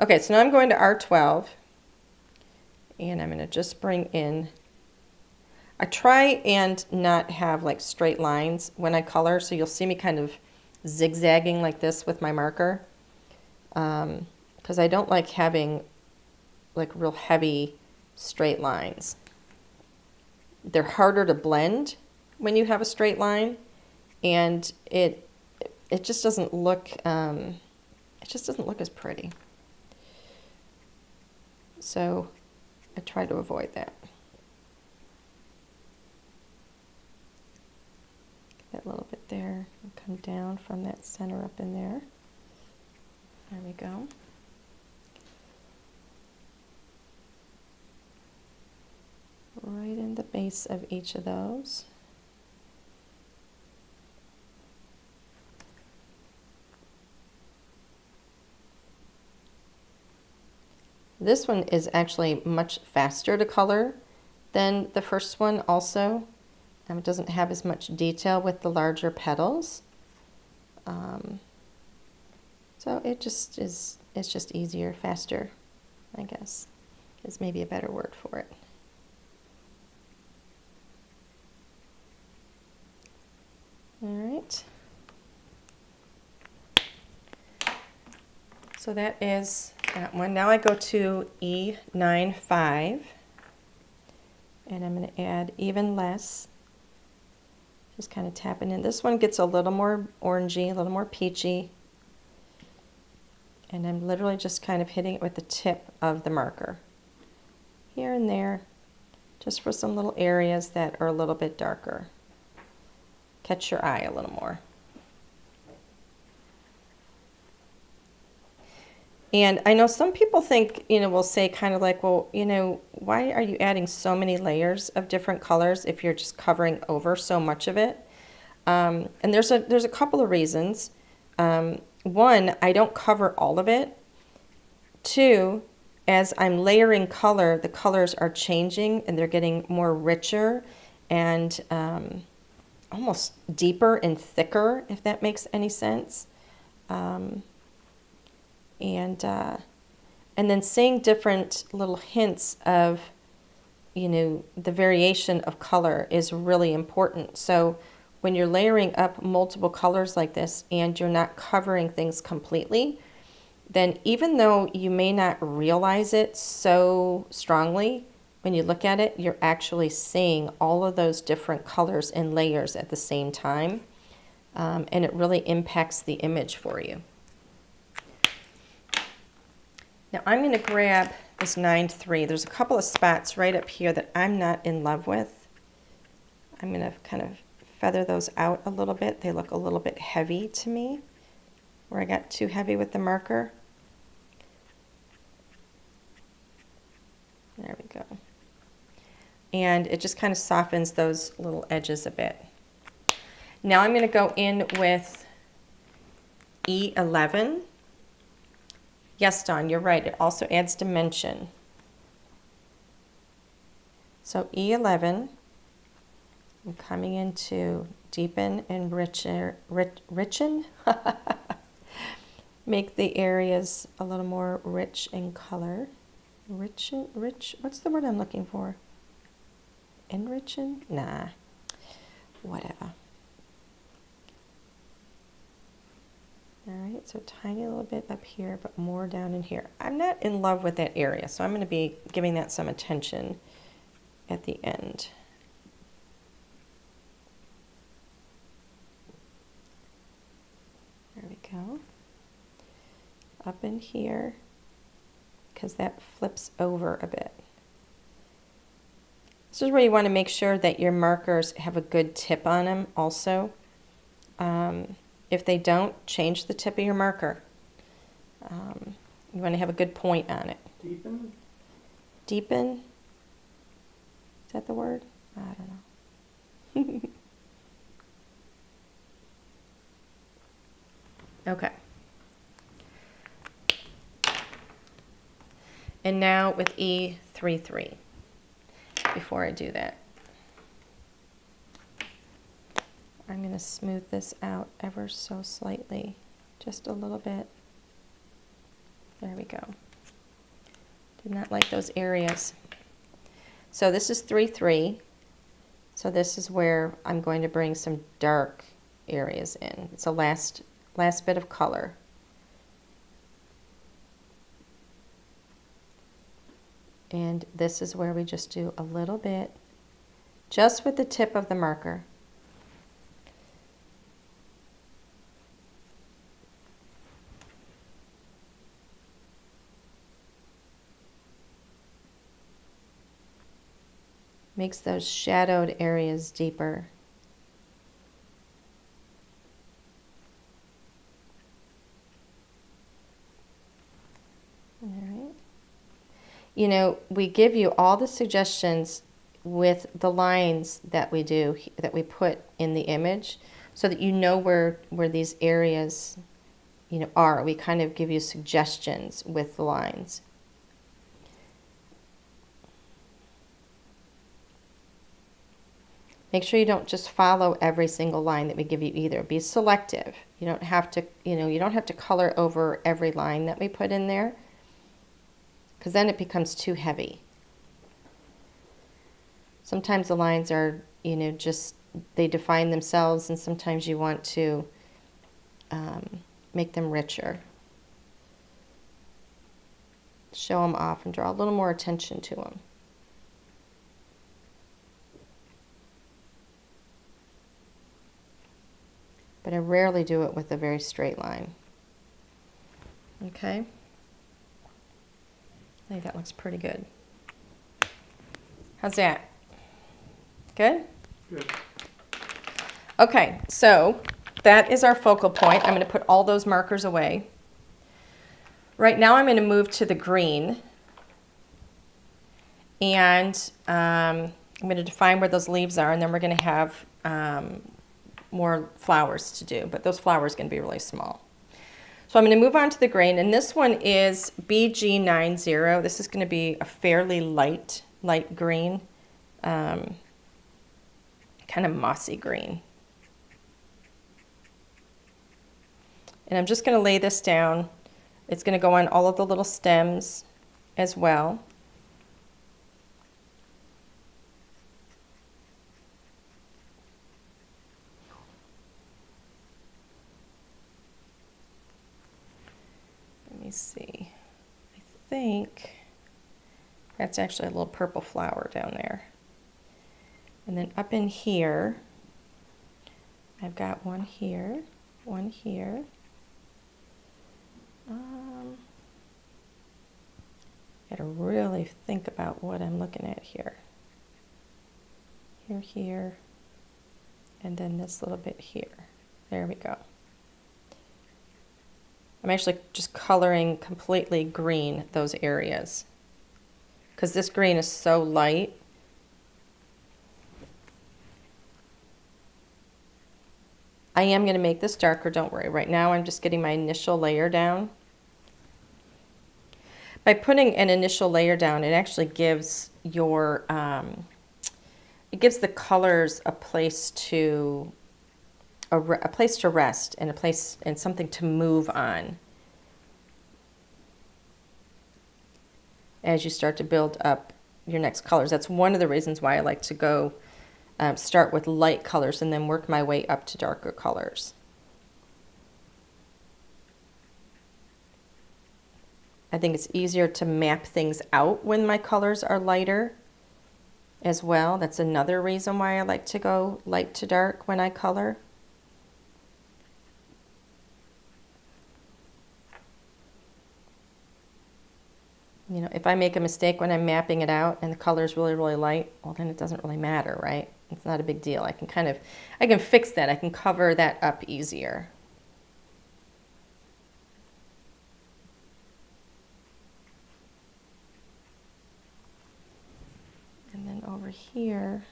Okay, so now I'm going to R12, and I'm going to just bring in, I try and not have like straight lines when I color, so you'll see me kind of zigzagging like this with my marker, because I don't like having like real heavy straight lines. They're harder to blend when you have a straight line, and it just doesn't look as pretty. So I try to avoid that. That little bit there, and come down from that center up in there. There we go. Right in the base of each of those. This one is actually much faster to color than the first one also. It doesn't have as much detail with the larger petals. So it just is, it's just easier, faster, I guess, is maybe a better word for it. All right. So that is that one. Now I go to E9-5, and I'm going to add even less. Just kind of tapping in. This one gets a little more orangey, a little more peachy. And I'm literally just kind of hitting it with the tip of the marker. Here and there, just for some little areas that are a little bit darker. Catch your eye a little more. And I know some people think, will say kind of like, well, why are you adding so many layers of different colors if you're just covering over so much of it? And there's a couple of reasons. One, I don't cover all of it. Two, as I'm layering color, the colors are changing and they're getting more richer and almost deeper and thicker, if that makes any sense. And then seeing different little hints of, the variation of color is really important. So when you're layering up multiple colors like this and you're not covering things completely, then even though you may not realize it so strongly, when you look at it, you're actually seeing all of those different colors and layers at the same time. And it really impacts the image for you. Now I'm going to grab this 9-3. There's a couple of spots right up here that I'm not in love with. I'm going to kind of feather those out a little bit. They look a little bit heavy to me, where I got too heavy with the marker. There we go. And it just kind of softens those little edges a bit. Now I'm going to go in with E11. Yes, Dawn, you're right. It also adds dimension. So E11, I'm coming into deepen and richen. Make the areas a little more rich in color. Rich, what's the word I'm looking for? Enrichen? Nah, whatever. All right, so tiny little bit up here, but more down in here. I'm not in love with that area, so I'm going to be giving that some attention at the end. There we go. Up in here, because that flips over a bit. This is where you want to make sure that your markers have a good tip on them also. If they don't, change the tip of your marker. You want to have a good point on it. Deepen? Deepen? Is that the word? I don't know. Okay. And now with E33, before I do that, I'm going to smooth this out ever so slightly, just a little bit. There we go. Did not like those areas. So this is 3-3. So this is where I'm going to bring some dark areas in. It's a last bit of color. And this is where we just do a little bit, just with the tip of the marker. Makes those shadowed areas deeper. All right. You know, we give you all the suggestions with the lines that we do, that we put in the image, so that you know where these areas, you know, are. We kind of give you suggestions with the lines. Make sure you don't just follow every single line that we give you either. Be selective. You don't have to, you don't have to color over every line that we put in there, because then it becomes too heavy. Sometimes the lines are, just, they define themselves, and sometimes you want to make them richer. Show them off and draw a little more attention to them. But I rarely do it with a very straight line. Okay? I think that looks pretty good. How's that? Good? Good. Okay, so that is our focal point. I'm going to put all those markers away. Right now I'm going to move to the green. And I'm going to define where those leaves are, and then we're going to have more flowers to do. But those flowers are going to be really small. So I'm going to move on to the green, and this one is BG90. This is going to be a fairly light green, kind of mossy green. And I'm just going to lay this down. It's going to go on all of the little stems as well. Let me see. I think that's actually a little purple flower down there. And then up in here, I've got one here, one here. Gotta really think about what I'm looking at here. Here, and then this little bit here. There we go. I'm actually just coloring completely green those areas, because this green is so light. I am going to make this darker, don't worry. Right now I'm just getting my initial layer down. By putting an initial layer down, it actually gives your, it gives the colors a place to rest, and a place and something to move on as you start to build up your next colors. That's one of the reasons why I like to go start with light colors and then work my way up to darker colors. I think it's easier to map things out when my colors are lighter as well. That's another reason why I like to go light to dark when I color. If I make a mistake when I'm mapping it out and the color is really, really light, well, then it doesn't really matter, right? It's not a big deal. I can fix that. I can cover that up easier. And then over here,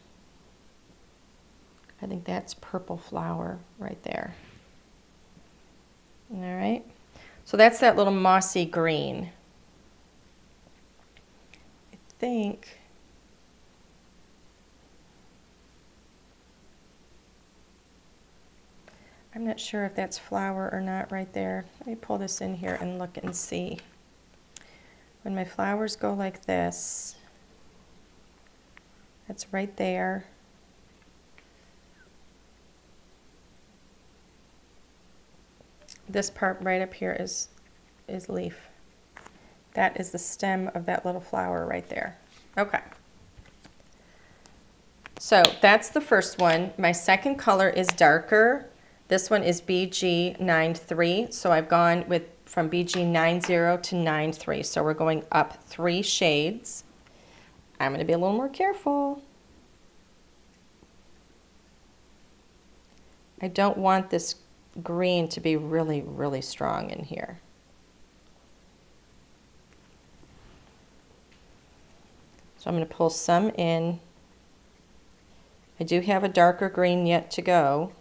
I think that's purple flower right there. All right. So that's that little mossy green. I think I'm not sure if that's flower or not right there. Let me pull this in here and look and see when my flowers go like this, that's right there. This part right up here is leaf. That is the stem of that little flower right there. Okay. So that's the first one. My second color is darker. This one is BG93. So I've gone from BG90 to 93. So we're going up 3 shades. I'm going to be a little more careful. I don't want this green to be really, really strong in here. So I'm going to pull some in. I do have a darker green yet to go.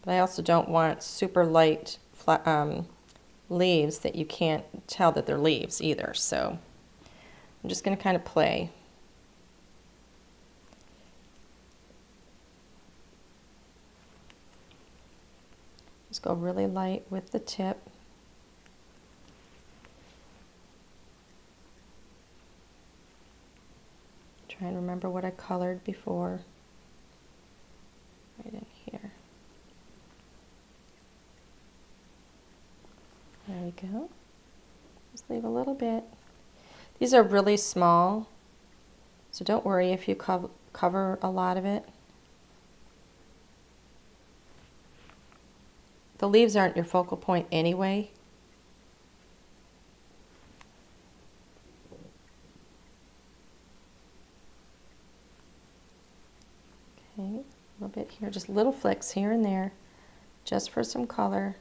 But I also don't want super light leaves that you can't tell that they're leaves either. So I'm just going to kind of play. Just go really light with the tip. Try and remember what I colored before. Right in here. There we go. Just leave a little bit. These are really small, so don't worry if you cover a lot of it. The leaves aren't your focal point anyway. Okay, a little bit here, just little flicks here and there, just for some color.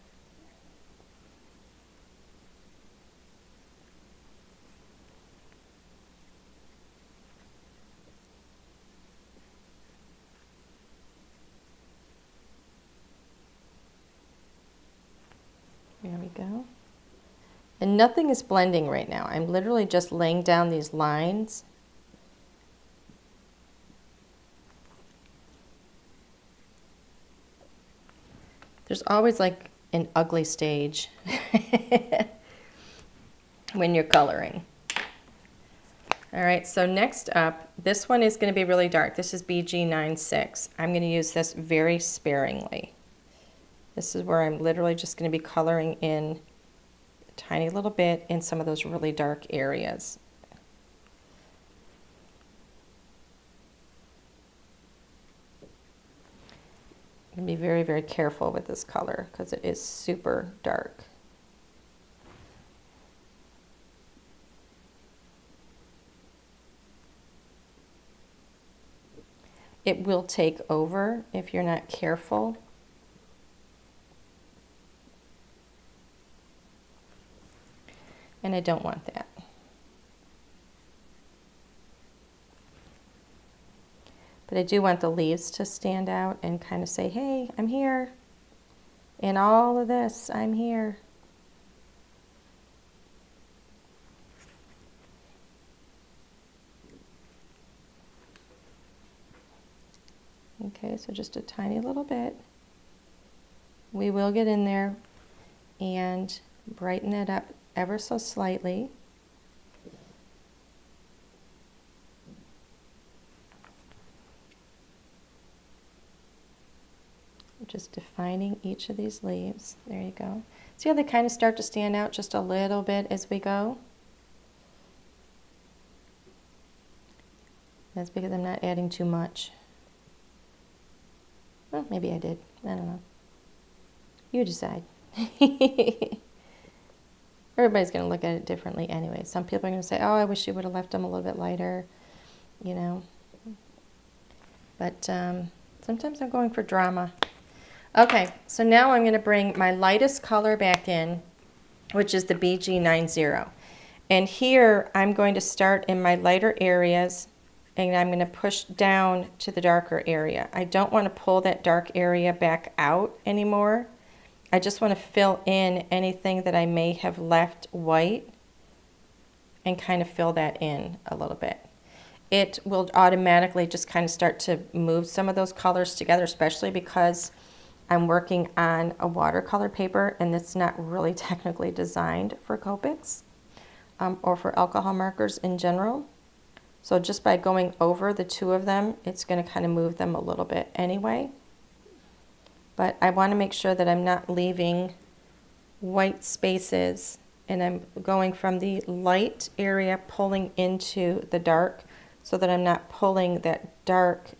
There we go. And nothing is blending right now. I'm literally just laying down these lines. There's always like an ugly stage when you're coloring. All right, so next up, this one is going to be really dark. This is BG96. I'm going to use this very sparingly. This is where I'm literally just going to be coloring in a tiny little bit in some of those really dark areas. I'm going to be very, very careful with this color because it is super dark. It will take over if you're not careful. And I don't want that. But I do want the leaves to stand out and kind of say, hey, I'm here. In all of this, I'm here. Okay, so just a tiny little bit. We will get in there and brighten it up ever so slightly. Just defining each of these leaves. There you go. See how they kind of start to stand out just a little bit as we go? That's because I'm not adding too much. Well, maybe I did. I don't know. You decide. Everybody's going to look at it differently anyway. Some people are going to say, oh, I wish you would have left them a little bit lighter, you know. But sometimes I'm going for drama. Okay, so now I'm going to bring my lightest color back in, which is the BG90. And here I'm going to start in my lighter areas, and I'm going to push down to the darker area. I don't want to pull that dark area back out anymore. I just want to fill in anything that I may have left white and kind of fill that in a little bit. It will automatically just kind of start to move some of those colors together, especially because I'm working on a watercolor paper, and it's not really technically designed for Copics or for alcohol markers in general. So just by going over the two of them, it's going to kind of move them a little bit anyway. But I want to make sure that I'm not leaving white spaces, and I'm going from the light area pulling into the dark so that I'm not pulling that dark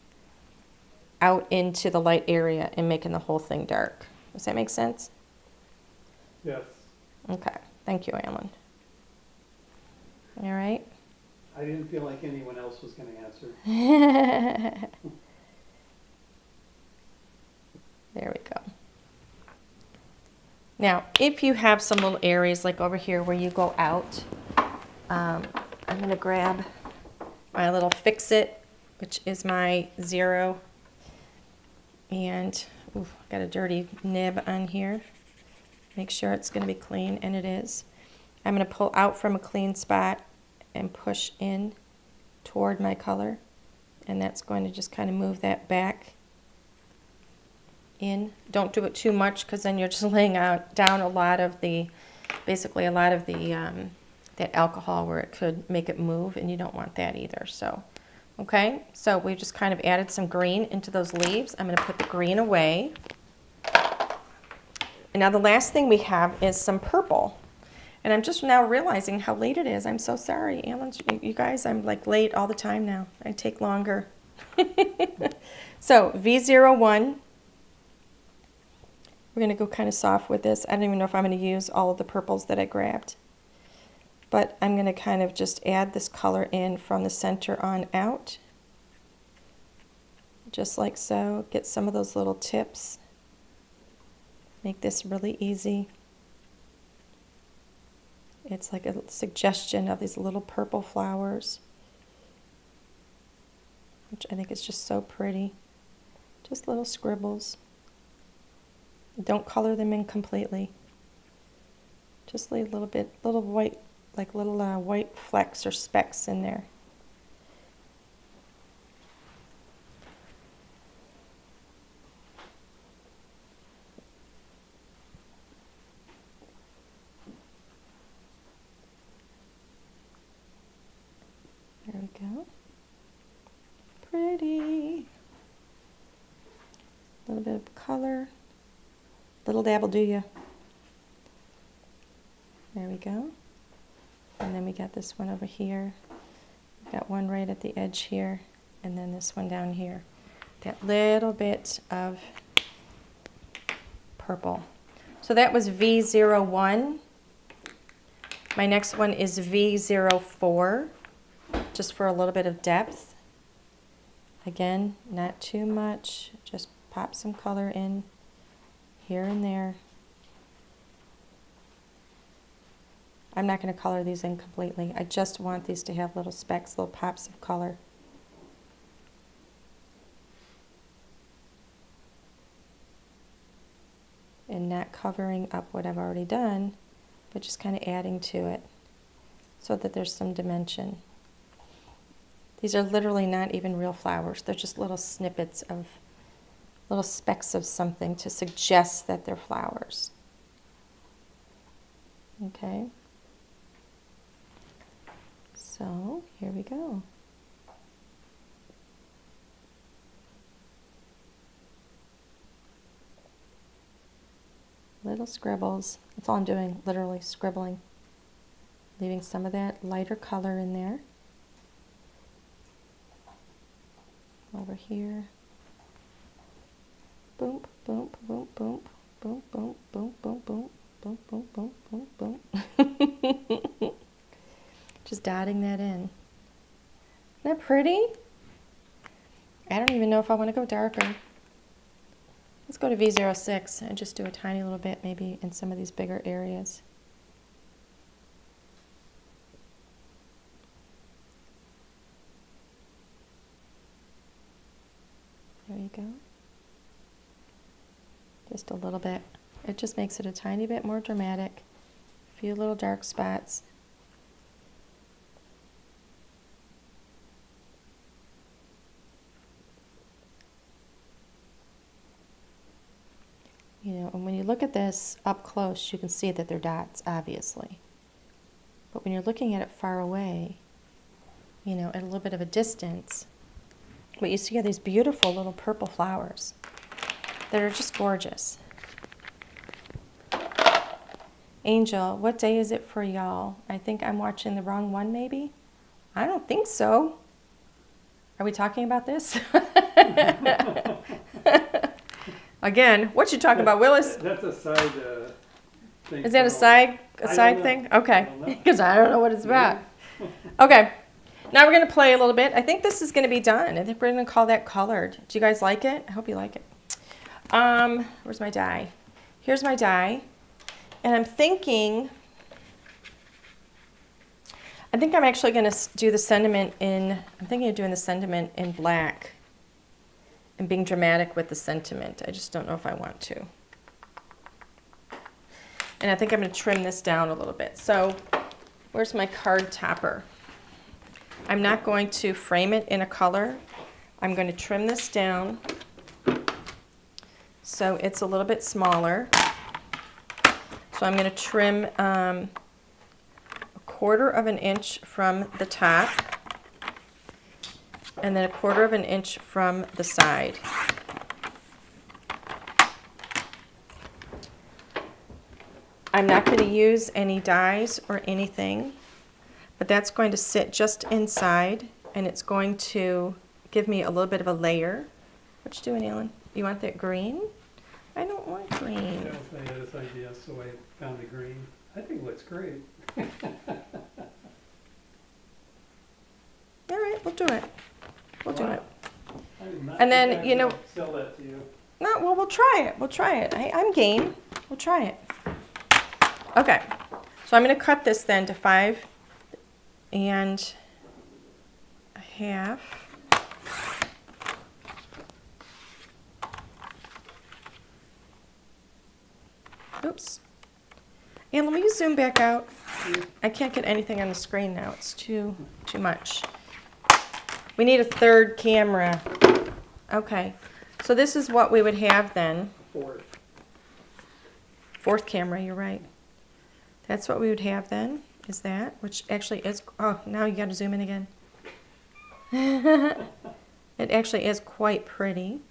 out into the light area and making the whole thing dark. Does that make sense? Yes. Okay, thank you, Alan. All right. I didn't feel like anyone else was going to answer. There we go. Now, if you have some little areas like over here where you go out, I'm going to grab my little Fix-It, which is my 0. And ooh, I got a dirty nib on here. Make sure it's going to be clean, and it is. I'm going to pull out from a clean spot and push in toward my color, and that's going to just kind of move that back in. Don't do it too much, because then you're just laying down a lot of the, basically a lot of the that alcohol where it could make it move, and you don't want that either. So, okay, so we just kind of added some green into those leaves. I'm going to put the green away. And now the last thing we have is some purple. And I'm just now realizing how late it is. I'm so sorry, Alan. You guys, I'm like late all the time now. I take longer. So V01. We're going to go kind of soft with this. I don't even know if I'm going to use all of the purples that I grabbed. But I'm going to kind of just add this color in from the center on out. Just like so. Get some of those little tips. Make this really easy. It's like a suggestion of these little purple flowers, which I think is just so pretty. Just little scribbles. Don't color them in completely. Just leave a little bit, little white, like little white flecks or specks in there. There we go. Pretty. A little bit of color. Little dab will do you. There we go. And then we got this one over here. We got one right at the edge here, and then this one down here. That little bit of purple. So that was V01. My next one is V04, just for a little bit of depth. Again, not too much. Just pop some color in here and there. I'm not going to color these in completely. I just want these to have little specks, little pops of color. And not covering up what I've already done, but just kind of adding to it so that there's some dimension. These are literally not even real flowers. They're just little snippets of, little specks of something to suggest that they're flowers. Okay. So here we go. Little scribbles. That's all I'm doing, literally scribbling. Leaving some of that lighter color in there. Over here. Boom, boom, boom, boom, boom, boom, boom, boom, boom, boom, boom, boom, boom, boom. Just dotting that in. Isn't that pretty? I don't even know if I want to go darker. Let's go to V06 and just do a tiny little bit maybe in some of these bigger areas. There you go. Just a little bit. It just makes it a tiny bit more dramatic. A few little dark spots. You know, and when you look at this up close, you can see that they're dots, obviously. But when you're looking at it far away, you know, at a little bit of a distance, what you see are these beautiful little purple flowers that are just gorgeous. Angel, what day is it for y'all? I think I'm watching the wrong one, maybe? I don't think so. Are we talking about this? Again, what you talking about, Willis? That's a side thing. Is that a side thing? Okay, because I don't know what it's about. Okay, now we're going to play a little bit. I think this is going to be done. I think we're going to call that colored. Do you guys like it? I hope you like it. Where's my die? Here's my die. And I'm thinking, I think I'm actually going to do the sentiment in, I'm thinking of doing the sentiment in black and being dramatic with the sentiment. I just don't know if I want to. And I think I'm going to trim this down a little bit. So where's my card topper? I'm not going to frame it in a color. I'm going to trim this down so it's a little bit smaller. So I'm going to trim a 1/4 of an inch from the top and then a 1/4 of an inch from the side. I'm not going to use any dies or anything, but that's going to sit just inside and it's going to give me a little bit of a layer. What you doing, Alan? You want that green? I don't want green. That was my this idea, so I found the green. I think it looks great. All right, we'll do it. We'll do it. I did not And then, think I you know- could sell that to you. No, well, we'll try it. We'll try it. I'm game. We'll try it. Okay, so I'm going to cut this then to 5 1/2. Oops. And let me zoom back out. I can't get anything on the screen now. It's too much. We need a third camera. Okay, so this is what we would have then. Fourth camera, you're right. That's what we would have then, is that, which actually is, oh, now you got to zoom in again. It actually is quite pretty.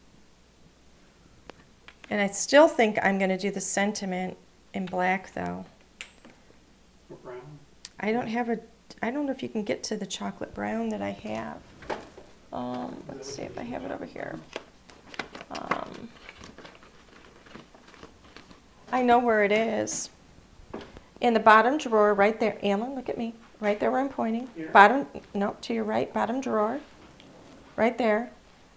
And I still think I'm going to do the sentiment in black, though. Or brown. I don't know if you can get to the chocolate brown that I have. Let's see if I have it over here. I know where it is. In the bottom drawer, right there. Alan, look at me. Right there where I'm pointing. Here? Bottom, no, to your right, bottom drawer. Right there.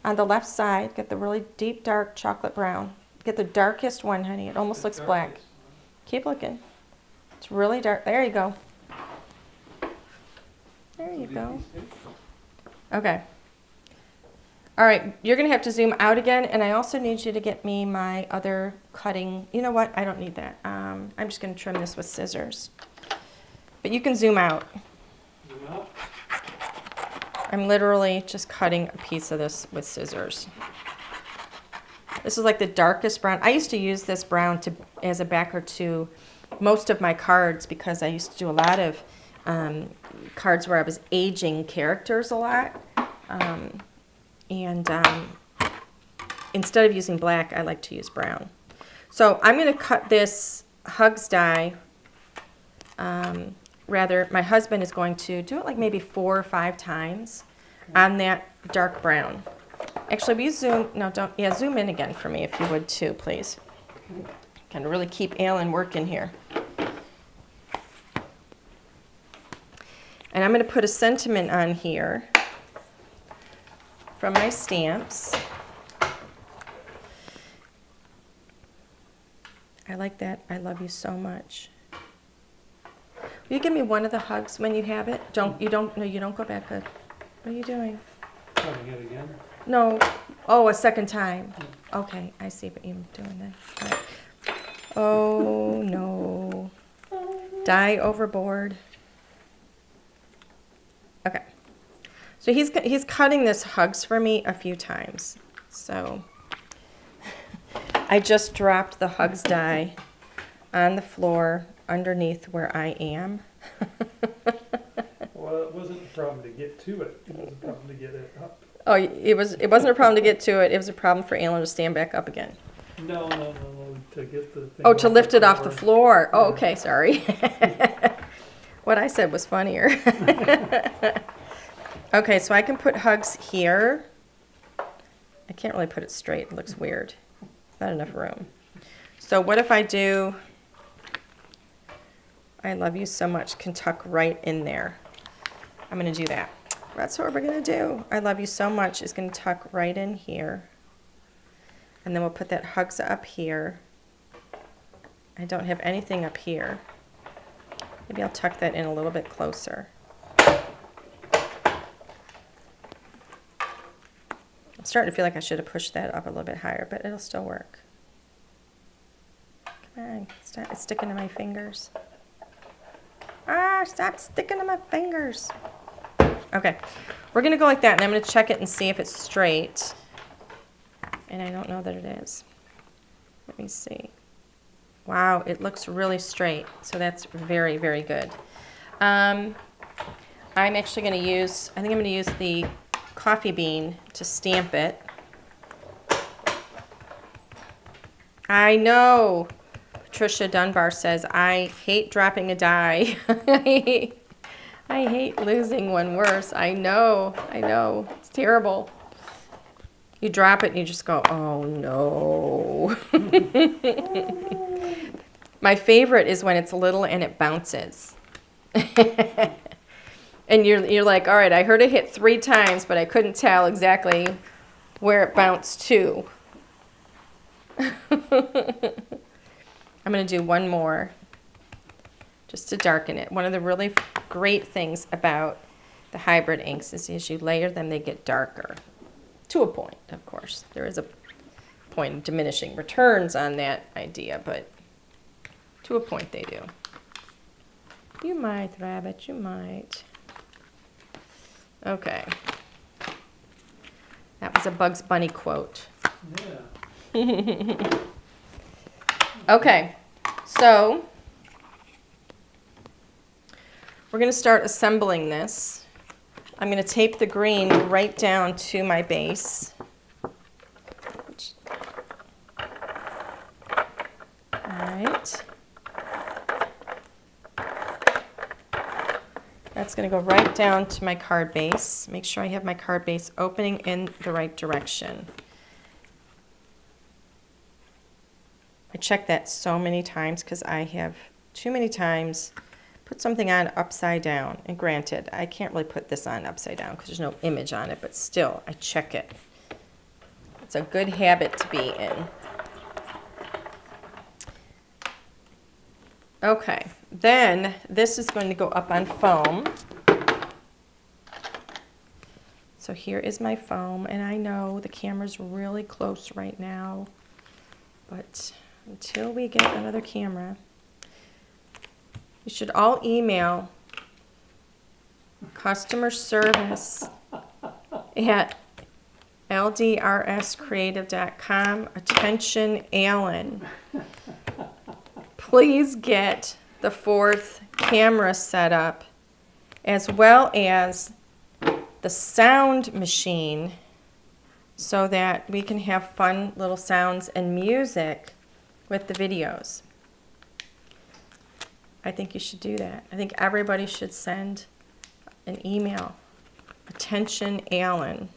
On the left side, get the really deep, dark chocolate brown. Get the darkest one, honey. It almost looks black. Keep looking. It's really dark. There you go. There you go. Okay. All right, you're going to have to zoom out again, and I also need you to get me my other cutting. You know what? I don't need that. I'm just going to trim this with scissors. But you can zoom out. Zoom out. I'm literally just cutting a piece of this with scissors. This is like the darkest brown. I used to use this brown as a backer to most of my cards because I used to do a lot of cards where I was aging characters a lot. Instead of using black, I like to use brown. So I'm going to cut this Hugs die. Rather, my husband is going to do it like maybe 4 or 5 times on that dark brown. Actually, will you zoom? No, don't. Yeah, zoom in again for me if you would too, please. Kind of really keep Alan working here. And I'm going to put a sentiment on here from my stamps. I like that. I love you so much. Will you give me one of the hugs when you have it? No, you don't go back. Good. What are you doing? Cutting it again. No. Oh, a second time. Okay, I see what you're doing then. All right. Oh, no. Die overboard. Okay. So he's cutting this Hugs for me a few times. So I just dropped the Hugs die on the floor underneath where I am. Well, it wasn't a problem to get to it. It was a problem to get it up. Oh, it wasn't a problem to get to it. It was a problem for Alan to stand back up again. No, to get the thing Oh, to lift it off the floor. Oh, Yeah. okay, sorry. What I said was funnier. Okay, so I can put Hugs here. I can't really put it straight. It looks weird. Not enough room. So what if I do, I love you so much, can tuck right in there. I'm going to do that. That's what we're going to do. I love you so much is going to tuck right in here. And then we'll put that Hugs up here. I don't have anything up here. Maybe I'll tuck that in a little bit closer. I'm starting to feel like I should have pushed that up a little bit higher, but it'll still work. Come on, stop, it's sticking to my fingers. Ah, stop sticking to my fingers. Okay, we're gonna go like that, and I'm gonna check it and see if it's straight. And I don't know that it is. Let me see. Wow, it looks really straight, so that's very, very good. I'm actually gonna use, I think I'm gonna use the coffee bean to stamp it. I know, Patricia Dunbar says, I hate dropping a die. I hate losing one worse. I know, it's terrible. You drop it and you just go, oh no. My favorite is when it's little and it bounces. And you're like, all right, I heard it hit 3 times, but I couldn't tell exactly where it bounced to. I'm going to do one more just to darken it. One of the really great things about the hybrid inks is as you layer them, they get darker. To a point, of course. There is a point of diminishing returns on that idea, but to a point they do. You might, Rabbit, you might. Okay. That was a Bugs Bunny quote. Yeah. Okay, so we're going to start assembling this. I'm going to tape the green right down to my base. All right. That's going to go right down to my card base. Make sure I have my card base opening in the right direction. I check that so many times because I have too many times put something on upside down. And granted, I can't really put this on upside down because there's no image on it, but still, I check it. It's a good habit to be in. Okay, then this is going to go up on foam. So here is my foam, and I know the camera's really close right now, but until we get another camera, you should all email customer service at ldrscreative.com. Attention, Alan. Please get the 4th camera set up, as well as the sound machine, so that we can have fun little sounds and music with the videos. I think you should do that. I think everybody should send an email. Attention, Alan.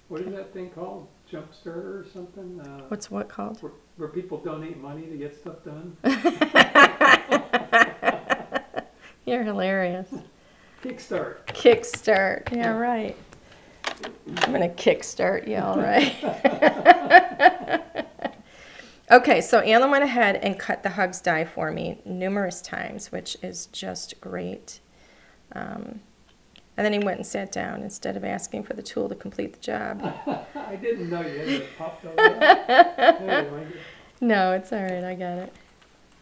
What is that thing called? Jumpstarter or something? What's what called? Where people donate money to get stuff done? You're hilarious. Kickstart. Kickstart. Yeah, right. I'm going to kickstart you, all right. Okay, so Alan went ahead and cut the Hugs die for me numerous times, which is just great. And then he went and sat down instead of asking for the tool to complete the job. I didn't know you had it popped over there. No, it's all right. I got it.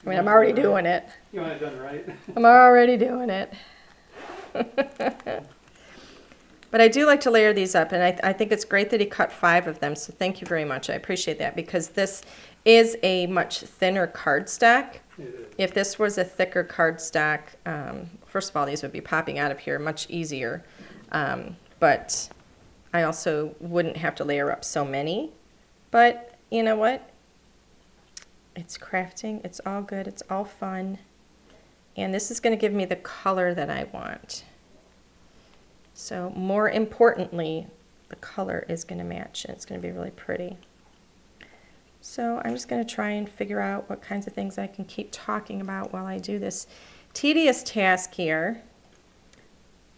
I mean, I'm already doing it. You want it done right. I'm already doing it. But I do like to layer these up, and I think it's great that he cut 5 of them, so thank you very much. I appreciate that, because this is a much thinner cardstock. It is. If this was a thicker cardstock, first of all, these would be popping out of here much easier. But I also wouldn't have to layer up so many. But you know what? It's crafting. It's all good. It's all fun. And this is going to give me the color that I want. So more importantly, the color is going to match, and it's going to be really pretty. So I'm just going to try and figure out what kinds of things I can keep talking about while I do this tedious task here.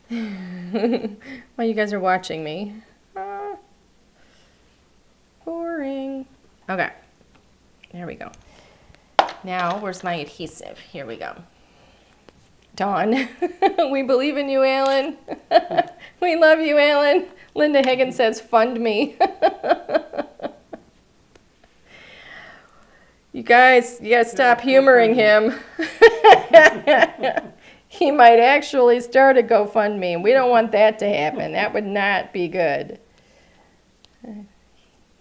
While you guys are watching me. Boring. Okay, there we go. Now, where's my adhesive? Here we go. Dawn, we believe in you, Alan. We love you, Alan. Linda Higgins says, fund me. You guys, you gotta stop humoring him. He might actually start a GoFundMe, and we don't want that to happen. That would not be good.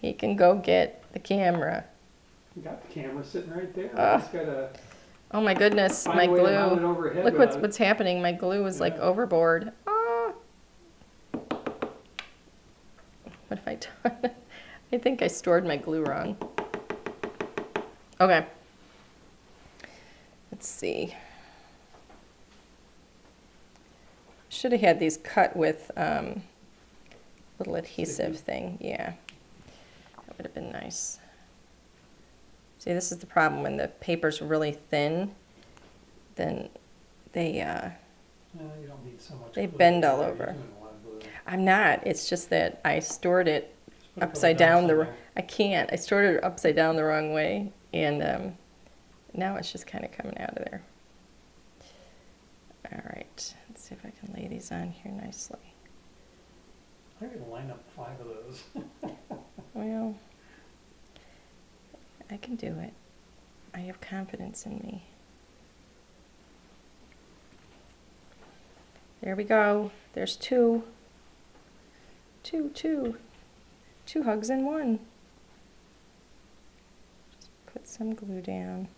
He can go get the camera. You got the camera sitting right there. Just gotta Oh my goodness, find my a way to mount it glue. overhead Look without- what's happening. My glue is like Yeah. overboard. Ah. What have I done? I think I stored my glue wrong. Okay. Let's see. Should have had these cut with little adhesive thing. Yeah. That would have been nice. See, this is the problem. When the paper's really thin, then they you don't need so much they glue. bend all You're over. doing a lot of glue. I'm not. It's just that I stored it Just put a couple upside down dots in the. there. I can't. I stored it upside down the wrong way, and now it's just kind of coming out of there. All right. Let's see if I can lay these on here nicely. I'm gonna line up 5 of those. Well, I can do it. I have confidence in me. There we go. There's 2. 2 hugs in one. Just put some glue down.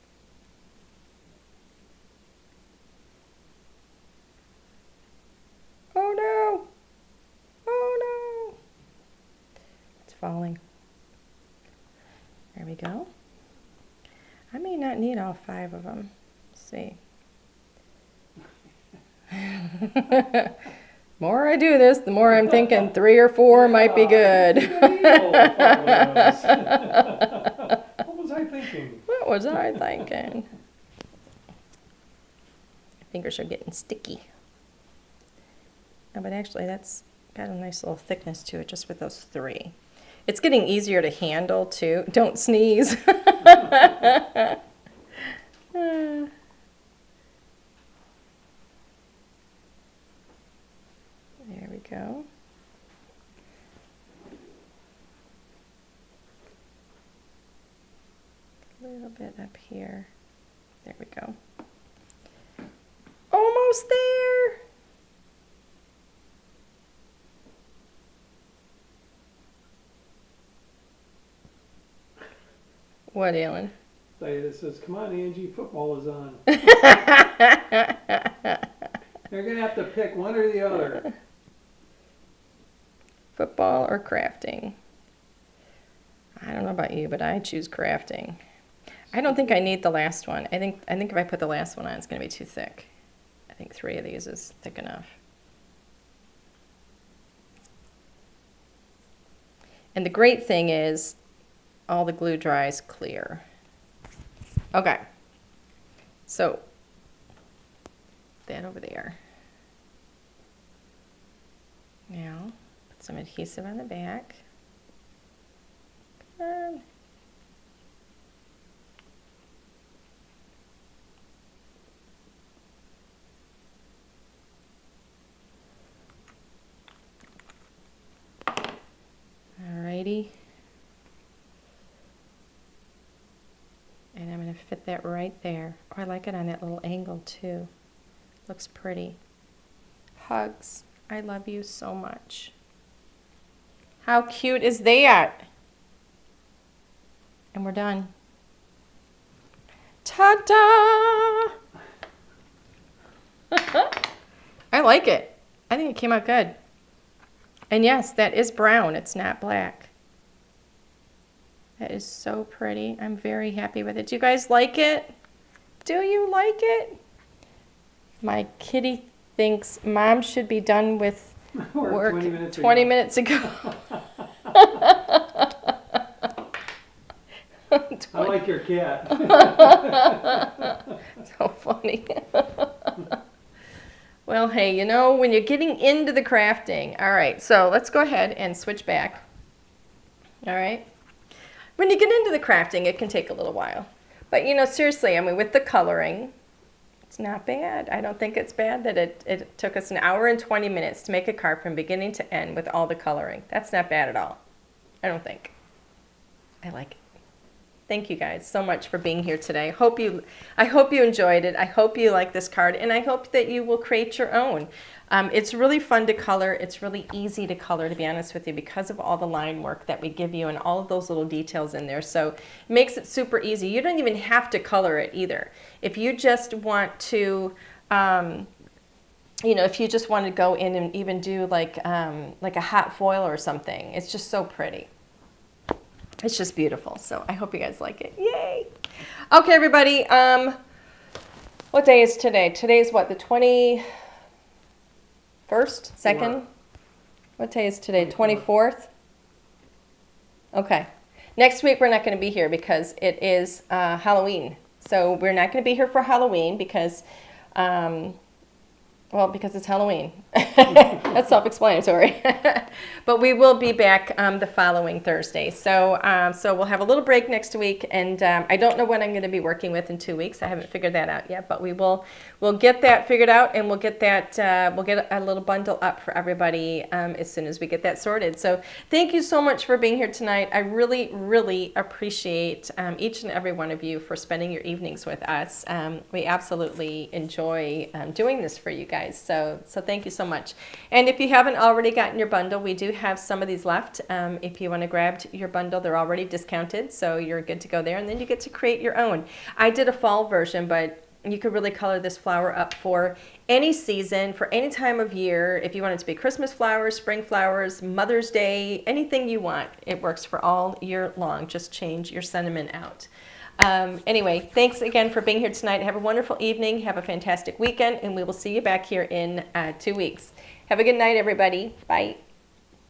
Oh no! Oh no! It's falling. There we go. I may not need all 5 of them. Let's see. The more I do this, the more I'm thinking 3 or 4 might be good. You don't need all 5 of those. What was I thinking? What was I thinking? My fingers are getting sticky. No, but actually that's got a nice little thickness to it just with those 3. It's getting easier to handle too. Don't sneeze. There we go. A little bit up here. There we go. Almost there. What, Alan? It says, come on, Angie, football is on. You're going to have to pick one or the other. Football or crafting? I don't know about you, but I choose crafting. I don't think I need the last one. I think if I put the last one on, it's going to be too thick. I think 3 of these is thick enough. And the great thing is all the glue dries clear. Okay. So that over there. Now put some adhesive on the back. Come on. Alrighty. And I'm going to fit that right there. Oh, I like it on that little angle too. Looks pretty. Hugs. I love you so much. How cute is that? And we're done. Ta-da! I like it. I think it came out good. And yes, that is brown. It's not black. That is so pretty. I'm very happy with it. Do you guys like it? Do you like it? My kitty thinks Mom should be done with work 20 minutes ago. I like your cat. So funny. Well, hey, you know, when you're getting into the crafting, all right, so let's go ahead and switch back. All right. When you get into the crafting, it can take a little while. But, you know, seriously, I mean, with the coloring, it's not bad. I don't think it's bad that it took us 1 hour and 20 minutes to make a card from beginning to end with all the coloring. That's not bad at all. I don't think. I like it. Thank you guys so much for being here today. I hope you enjoyed it. I hope you like this card, and I hope that you will create your own. It's really fun to color. It's really easy to color, to be honest with you, because of all the line work that we give you and all of those little details in there. So it makes it super easy. You don't even have to color it either. If you just want to, you know, if you just want to go in and even do like a hot foil or something, it's just so pretty. It's just beautiful. So I hope you guys like it. Yay! Okay, everybody. What day is today? Today's what? The 21st? 2nd? What day is today? 24th? Okay. Next week we're not going to be here because it is Halloween. So we're not going to be here for Halloween because because it's Halloween. That's self-explanatory. But we will be back the following Thursday. So we'll have a little break next week, and I don't know what I'm going to be working with in 2 weeks. I haven't figured that out yet, but we'll get that figured out, and we'll get a little bundle up for everybody as soon as we get that sorted. So thank you so much for being here tonight. I really, really appreciate each and every one of you for spending your evenings with us. We absolutely enjoy doing this for you guys. So thank you so much. And if you haven't already gotten your bundle, we do have some of these left. If you want to grab your bundle, they're already discounted, so you're good to go there. And then you get to create your own. I did a fall version, but you could really color this flower up for any season, for any time of year. If you want it to be Christmas flowers, spring flowers, Mother's Day, anything you want, it works for all year long. Just change your sentiment out. Anyway, thanks again for being here tonight. Have a wonderful evening. Have a fantastic weekend, and we will see you back here in 2 weeks. Have a good night, everybody. Bye.